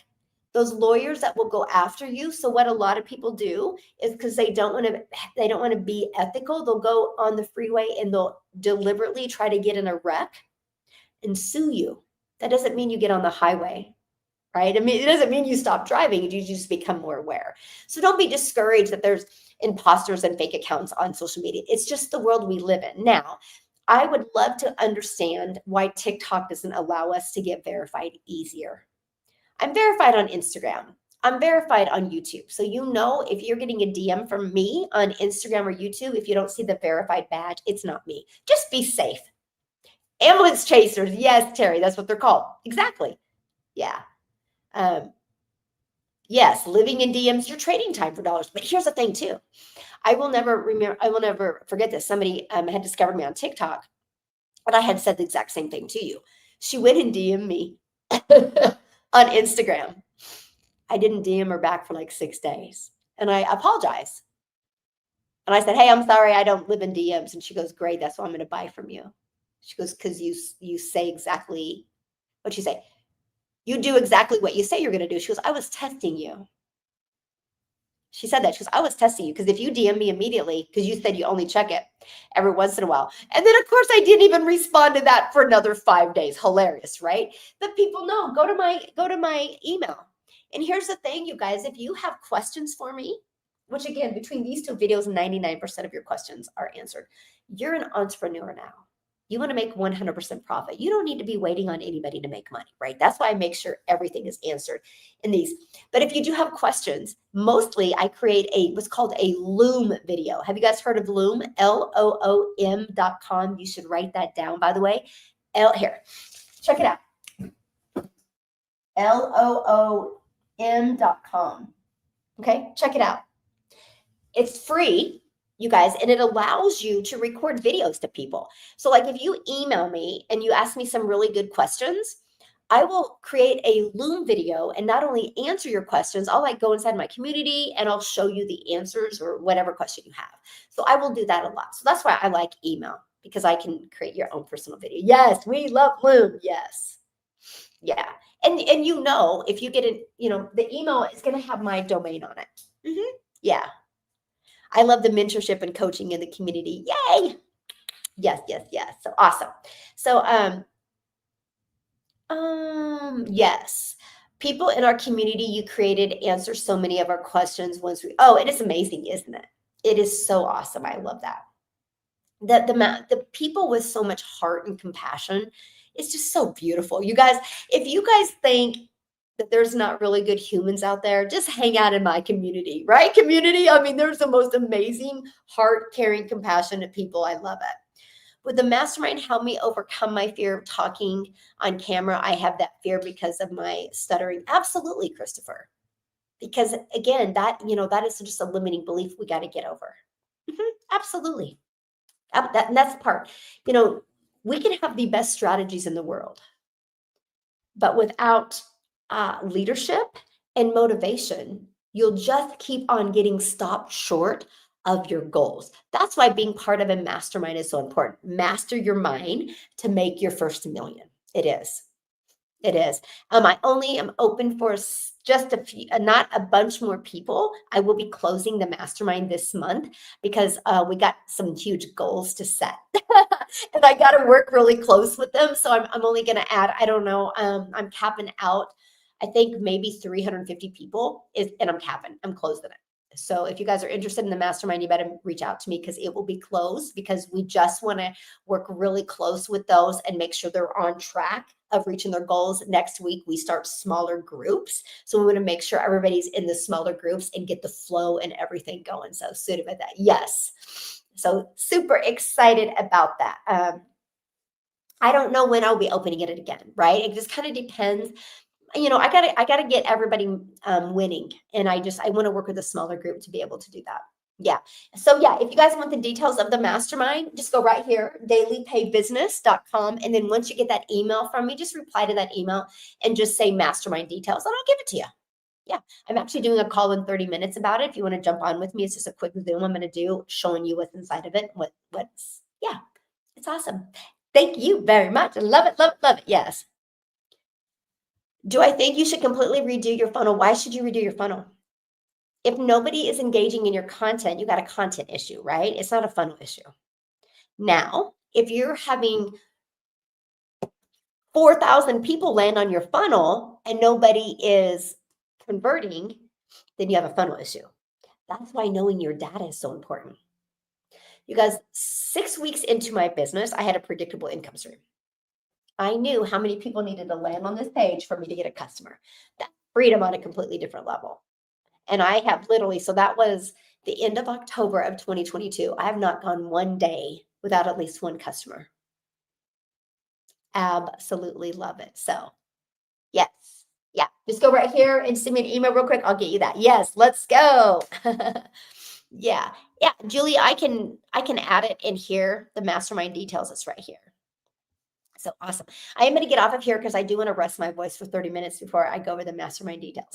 Those lawyers that will go after you. So what a lot of people do is, because they don't want to be ethical, they'll go on the freeway and they'll deliberately try to get in a wreck and sue you. That doesn't mean you get on the highway, right? I mean, it doesn't mean you stop driving. You just become more aware. So don't be discouraged that there's imposters and fake accounts on social media. It's just the world we live in. Now, I would love to understand why TikTok doesn't allow us to get verified easier. I'm verified on Instagram. I'm verified on YouTube. So if you're getting a DM from me on Instagram or YouTube, if you don't see the verified badge, it's not me. Just be safe. Ambulance chasers. Yes, Terry, that's what they're called. Exactly. Yeah. Yes, living in DMs, you're trading time for dollars. But here's the thing too. I will never forget this. Somebody had discovered me on TikTok, and I had said the exact same thing to you. She went and DM'd me on Instagram. I didn't DM her back for like 6 days. And I apologized. And I said, hey, I'm sorry, I don't live in DMs. And she goes, great, that's what I'm going to buy from you. She goes, because you say exactly what you say. You do exactly what you say you're going to do. She goes, I was testing you. She said that. She goes, I was testing you, because if you DM me immediately, because you said you only check it every once in a while. And then, of course, I didn't even respond to that for another 5 days. Hilarious, right? But people know. Go to my email. And here's the thing, you guys. If you have questions for me, which, again, between these two videos, 99% of your questions are answered. You're an entrepreneur now. You want to make 100% profit. You don't need to be waiting on anybody to make money, right? That's why I make sure everything is answered in these. But if you do have questions, mostly I create what's called a Loom video. Have you guys heard of Loom? LOOM.com. You should write that down, by the way. Here, check it out. LOOM.com. Okay, check it out. It's free, you guys, and it allows you to record videos to people. So like if you email me and you ask me some really good questions, I will create a Loom video and not only answer your questions, I'll go inside my community and I'll show you the answers or whatever question you have. So I will do that a lot. So that's why I like email, because I can create your own personal video. Yes, we love Loom. Yes. Yeah. And if you get the email is going to have my domain on it. Yeah. I love the mentorship and coaching in the community. Yay. Yes. So awesome. So, yes, people in our community you created answer so many of our questions it is amazing, isn't it? It is so awesome. I love that. The people with so much heart and compassion, it's just so beautiful. You guys, if you guys think that there's not really good humans out there, just hang out in my community, right? Community. I mean, there's the most amazing, heart, caring, compassionate people. I love it. Would the mastermind help me overcome my fear of talking on camera? I have that fear because of my stuttering. Absolutely, Christopher. Because again, that is just a limiting belief we got to get over. Absolutely. And that's the part. We can have the best strategies in the world, but without leadership and motivation, you'll just keep on getting stopped short of your goals. That's why being part of a mastermind is so important. Master your mind to make your first $1 million. It is. It is. I only am open for just a few, not a bunch more people. I will be closing the mastermind this month because we got some huge goals to set, and I got to work really close with them. So I'm only going to add. I don't know. I'm capping out. I think maybe 350 people is, and I'm capping. I'm closing it. So if you guys are interested in the mastermind, you better reach out to me because it will be closed because we just want to work really close with those and make sure they're on track of reaching their goals. Next week, we start smaller groups. So we want to make sure everybody's in the smaller groups and get the flow and everything going. So soon about that. Yes. So super excited about that. I don't know when I'll be opening it again, right? It just kind of depends. I gotta get everybody winning, and I want to work with a smaller group to be able to do that. Yeah. So yeah, if you guys want the details of the mastermind, just go right here, dailypaybusiness.com. And then once you get that email from me, just reply to that email and just say mastermind details, and I'll give it to you. Yeah. I'm actually doing a call in 30 minutes about it. If you want to jump on with me, it's just a quick Zoom I'm going to do showing you what's inside of it. Yeah, it's awesome. Thank you very much. I love it, love it, love it. Yes. Do I think you should completely redo your funnel? Why should you redo your funnel? If nobody is engaging in your content, you got a content issue, right? It's not a funnel issue. Now, if you're having 4,000 people land on your funnel and nobody is converting, then you have a funnel issue. That's why knowing your data is so important. You guys, 6 weeks into my business, I had a predictable income stream. I knew how many people needed to land on this page for me to get a customer. That's freedom on a completely different level. And I have literally, so that was the end of October of 2022. I have not gone one day without at least one customer. Absolutely love it. So, yes. Yeah. Just go right here and send me an email real quick. I'll get you that. Yes, let's go. Yeah. Yeah, Julie, I can add it in here. The mastermind details, it's right here. So awesome. I am going to get off of here because I do want to rest my voice for 30 minutes before I go over the mastermind details.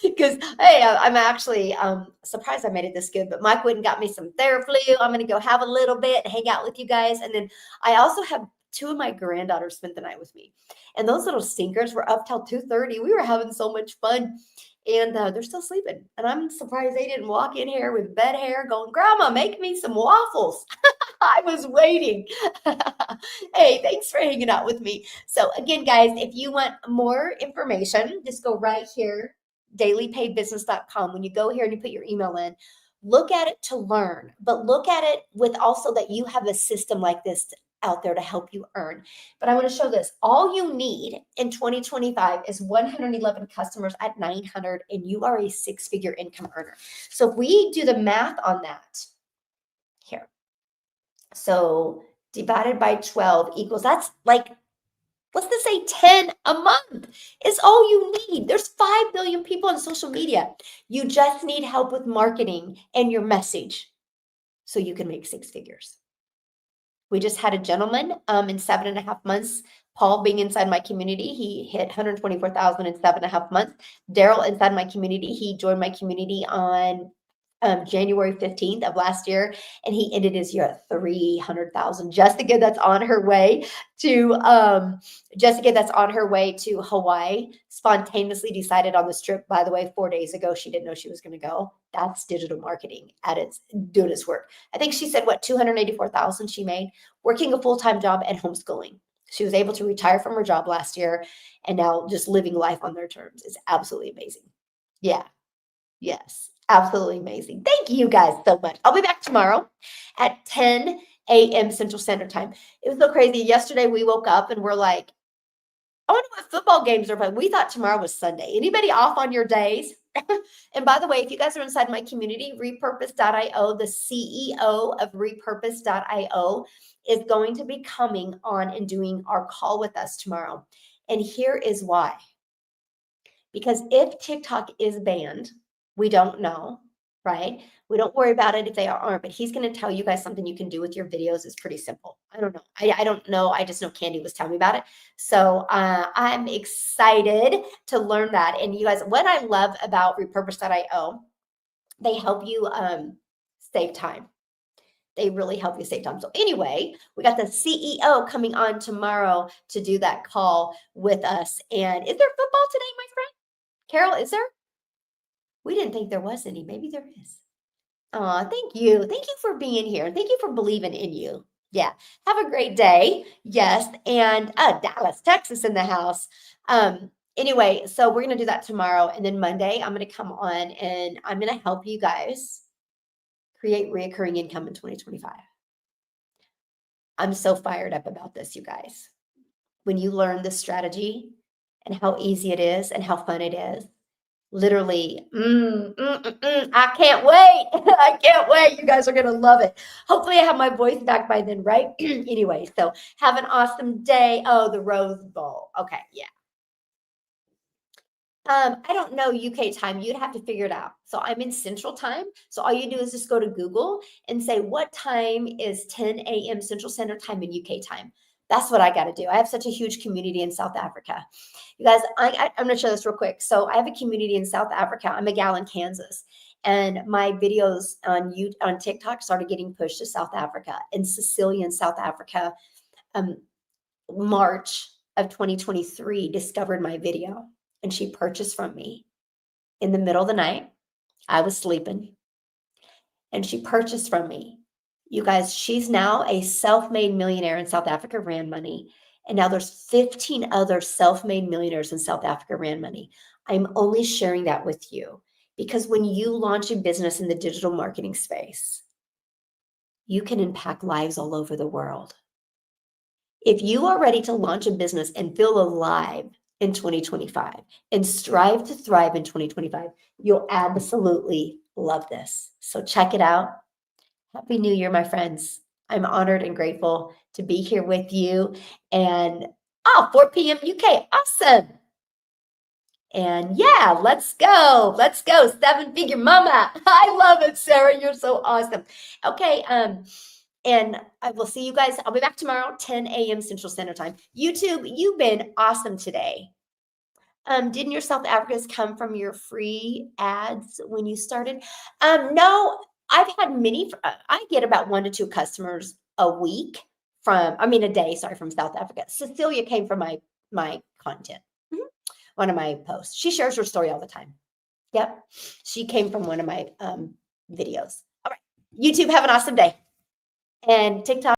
Because, hey, I'm actually surprised I made it this good. But Mike went and got me some Theraflu. I'm going to go have a little bit, hang out with you guys. And then I also have 2 of my granddaughters spent the night with me. And those little stinkers were up till 2:30. We were having so much fun. And they're still sleeping. And I'm surprised they didn't walk in here with bed hair going, Grandma, make me some waffles. I was waiting. Hey, thanks for hanging out with me. So again, guys, if you want more information, just go right here, dailypaybusiness.com. When you go here and you put your email in, look at it to learn, but look at it with also that you have a system like this out there to help you earn. But I want to show this. All you need in 2025 is 111 customers at 900, and you are a 6-figure income earner. So if we do the math on that here, so divided by 12 equals, that's like, let's just say 10 a month is all you need. There's 5 billion people on social media. You just need help with marketing and your message so you can make 6 figures. We just had a gentleman in 7.5 months, Paul being inside my community, he hit 124,000 in 7.5 months. Daryl inside my community, he joined my community on January 15th of last year, and he ended his year at 300,000. Jessica, that's on her way to Hawaii, spontaneously decided on this trip. By the way, 4 days ago, she didn't know she was going to go. That's digital marketing doing its work. I think she said 284,000 she made working a full-time job and homeschooling. She was able to retire from her job last year and now just living life on their terms. It's absolutely amazing. Yeah. Yes. Absolutely amazing. Thank you guys so much. I'll be back tomorrow at 10 a.m. Central Standard Time. It was so crazy. Yesterday we woke up and we're like, I wonder what football games are playing. We thought tomorrow was Sunday. Anybody off on your days? And by the way, if you guys are inside my community, repurpose.io, the CEO of repurpose.io is going to be coming on and doing our call with us tomorrow. And here is why. Because if TikTok is banned, we don't know, right? We don't worry about it if they aren't, but he's going to tell you guys something you can do with your videos. It's pretty simple. I don't know. I don't know. I just know Candy was telling me about it. So I'm excited to learn that. And you guys, what I love about repurpose.io, they help you save time. They really help you save time. So anyway, we got the CEO coming on tomorrow to do that call with us. And is there football today, my friend? Carol, is there? We didn't think there was any. Maybe there is. Aw, thank you. Thank you for being here. Thank you for believing in you. Yeah. Have a great day. Yes. And Dallas, Texas in the house. Anyway, so we're going to do that tomorrow. And then Monday, I'm going to come on and I'm going to help you guys create reoccurring income in 2025. I'm so fired up about this, you guys. When you learn this strategy and how easy it is and how fun it is, literally, I can't wait. I can't wait. You guys are going to love it. Hopefully, I have my voice back by then, right? Anyway, so have an awesome day. Oh, the Rose Bowl. Okay, yeah. I don't know UK time. You'd have to figure it out. So I'm in Central Time. So all you do is just go to Google and say, what time is 10 a.m. Central Standard Time in UK time? That's what I got to do. I have such a huge community in South Africa. You guys, I'm going to show this real quick. So I have a community in South Africa. I'm a gal in Kansas. And my videos on TikTok started getting pushed to South Africa. And Cecilia in South Africa, March of 2023, discovered my video. And she purchased from me in the middle of the night. I was sleeping. And she purchased from me. You guys, she's now a self-made millionaire in South Africa, ran money. And now there's 15 other self-made millionaires in South Africa, ran money. I'm only sharing that with you because when you launch a business in the digital marketing space, you can impact lives all over the world. If you are ready to launch a business and feel alive in 2025 and strive to thrive in 2025, you'll absolutely love this. So check it out. Happy New Year, my friends. I'm honored and grateful to be here with you. And 4 p.m. UK. Awesome. And yeah, let's go. Let's go. 7-figure mama. I love it, Sarah. You're so awesome. Okay. And I will see you guys. I'll be back tomorrow, 10 a.m. Central Standard Time. YouTube, you've been awesome today. Didn't your South Africans come from your free ads when you started? No, I've had many. I get about 1 to 2 customers a week a day, sorry, from South Africa. Cecilia came from my content, one of my posts. She shares her story all the time. Yep, she came from one of my videos. All right, YouTube, have an awesome day. And TikTok.